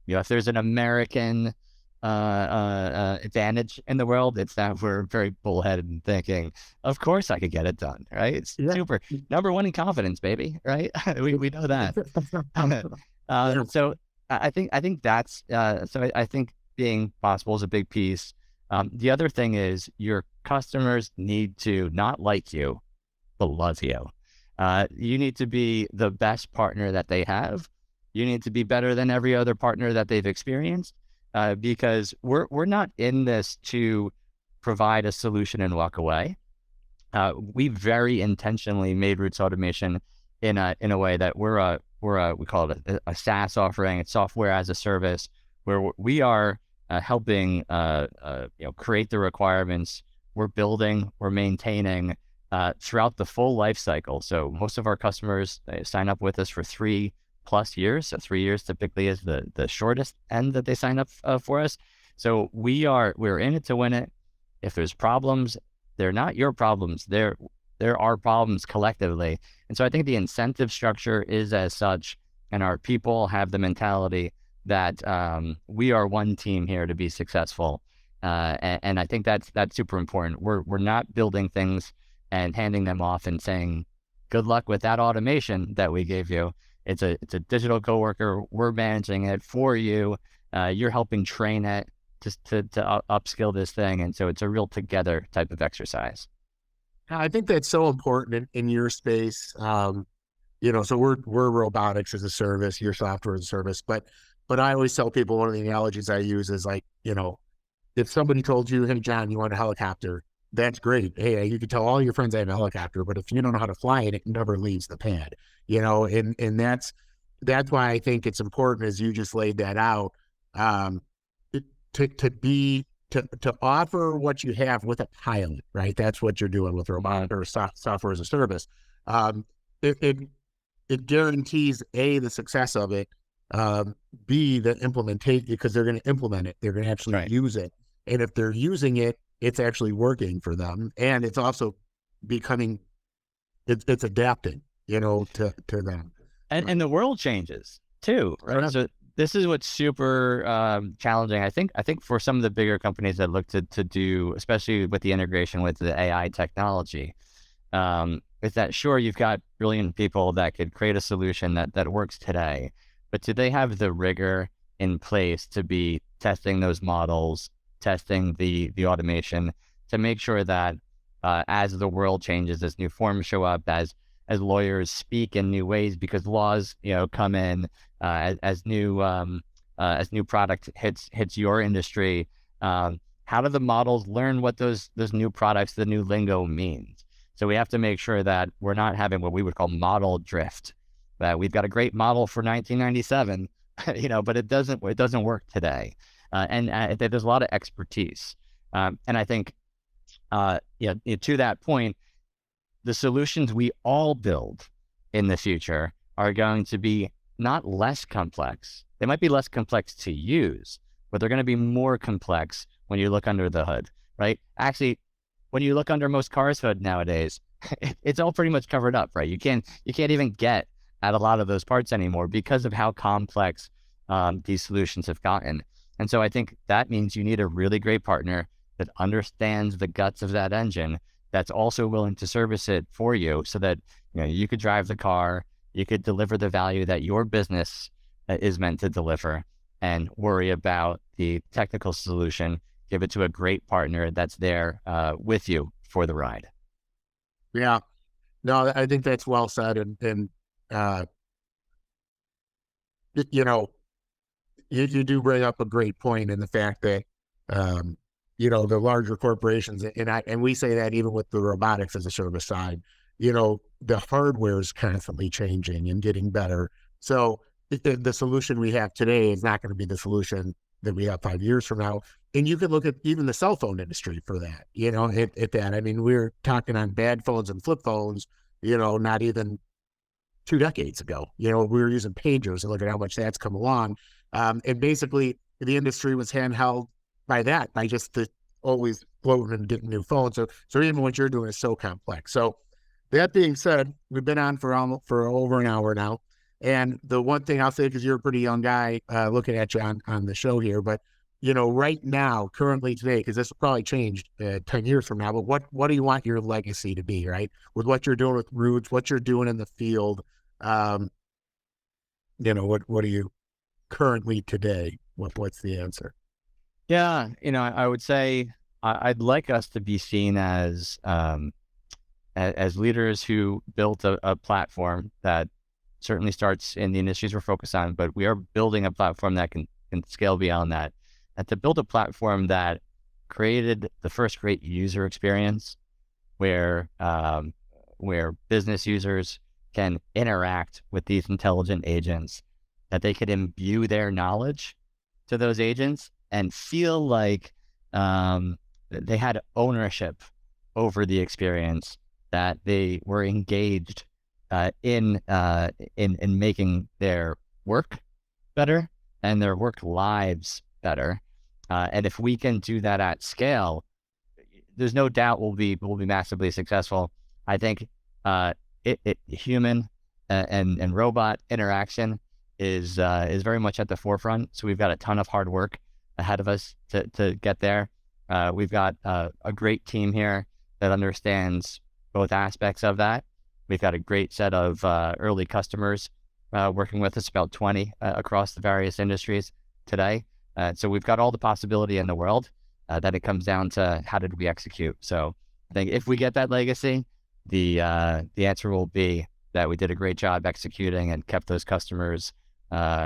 if there's an American advantage in the world, it's that we're very bullheaded and thinking, of course I could get it done, right? It's super number one in confidence, baby, right? we know that. So I think that's so I think being possible is a big piece. The other thing is your customers need to not like you, but love you. You need to be the best partner that they have. You need to be better than every other partner that they've experienced, because we're not in this to provide a solution and walk away. We very intentionally made Roots Automation in a way that we call it a SaaS offering. It's software as a service, where we are helping create the requirements. We're building, we're maintaining throughout the full life cycle. So most of our customers, they sign up with us for 3+ years. So 3 years typically is the shortest end that they sign up for us. So we're in it to win it. If there's problems, they're not your problems. They're our problems collectively. And so I think the incentive structure is as such, and our people have the mentality that we are one team here to be successful. And I think that's super important. We're not building things and handing them off and saying, good luck with that automation that we gave you. It's a digital coworker. We're managing it for you. You're helping train it to upskill this thing. And so it's a real together type of exercise. I think that's so important in your space. So we're robotics as a service, your software as a service. But I always tell people, one of the analogies I use is like, if somebody told you, hey, John, you want a helicopter, that's great. Hey, you can tell all your friends I have a helicopter, but if you don't know how to fly it, it never leaves the pad, and that's why I think it's important, as you just laid that out, to offer what you have with a pilot, right? That's what you're doing with robotic or software as a service. It guarantees the success of it, B, the implementation, because they're going to implement it, they're going to actually use it, and if they're using it, it's actually working for them, and it's also becoming, it's adapting, to them. And the world changes too, right? So this is what's super challenging. I think for some of the bigger companies that look to do, especially with the integration with the AI technology, is that sure, you've got brilliant people that could create a solution that works today, but do they have the rigor in place to be testing those models, testing the automation, to make sure that as the world changes, as new forms show up, as lawyers speak in new ways because laws come in, as new product hits your industry, how do the models learn what those new products, the new lingo means? So we have to make sure that we're not having what we would call model drift. That we've got a great model for 1997, but it doesn't work today. And there's a lot of expertise. And I think, to that point, the solutions we all build in the future are going to be not less complex. They might be less complex to use, but they're going to be more complex when you look under the hood, right? Actually, when you look under most cars' hood nowadays, it's all pretty much covered up, right? You can't even get at a lot of those parts anymore because of how complex these solutions have gotten. And so I think that means you need a really great partner that understands the guts of that engine, that's also willing to service it for you, so that you could drive the car, you could deliver the value that your business is meant to deliver, and worry about the technical solution. Give it to a great partner that's there with you for the ride. Yeah, no, I think that's well said. And you know, you do bring up a great point in the fact that, the larger corporations, and we say that even with the robotics as a service side, the hardware is constantly changing and getting better. So the solution we have today is not going to be the solution that we have 5 years from now. And you can look at even the cell phone industry for that, at that. I mean, we're talking on bad phones and flip phones, not even 2 decades ago. We were using pagers, and look at how much that's come along. And basically, the industry was handheld by just always floating and getting new phones. So even what you're doing is so complex. So that being said, we've been on for over an hour now. And the one thing I'll say, because you're a pretty young guy looking at you on the show here, but right now, currently today, because this will probably change 10 years from now, but what do you want your legacy to be, right? With what you're doing with Roots, what you're doing in the field, what are you currently today? What's the answer? Yeah, I would say I'd like us to be seen as leaders who built a platform that certainly starts in the industries we're focused on, but we are building a platform that can scale beyond that. And to build a platform that created the first great user experience where business users can interact with these intelligent agents, that they could imbue their knowledge to those agents and feel like they had ownership over the experience, that they were engaged in making their work better and their work lives better. And if we can do that at scale, there's no doubt we'll be massively successful. I think human and robot interaction is very much at the forefront. So we've got a ton of hard work ahead of us to get there. We've got a great team here that understands both aspects of that. We've got a great set of early customers working with us, about 20 across the various industries today. So we've got all the possibility in the world. Then it comes down to how did we execute. So I think if we get that legacy, the answer will be that we did a great job executing and kept those customers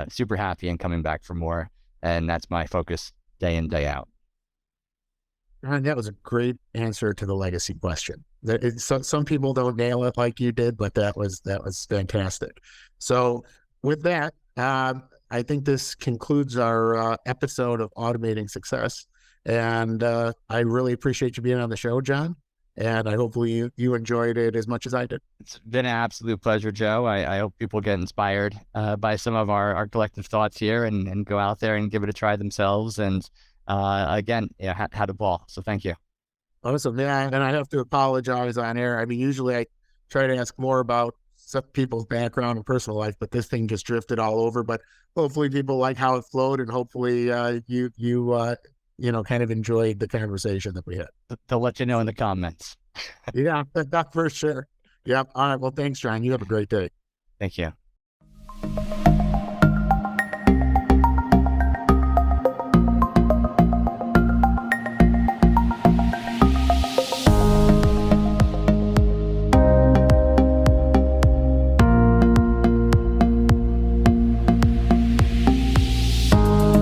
super happy and coming back for more. And that's my focus day in, day out. And that was a great answer to the legacy question. Some people don't nail it like you did, but that was fantastic. So with that, I think this concludes our episode of Automating Success. And I really appreciate you being on the show, John. And I hopefully you enjoyed it as much as I did. It's been an absolute pleasure, Joe. I hope people get inspired by some of our collective thoughts here and go out there and give it a try themselves. And again, had a ball. So thank you. Awesome. Yeah, and I have to apologize on air. I mean, usually I try to ask more about some people's background and personal life, but this thing just drifted all over. But hopefully people like how it flowed, and hopefully you kind of enjoyed the conversation that we had. They'll let you know in the comments. Yeah, for sure. Yep. All right. Well, thanks, John. You have a great day. Thank you.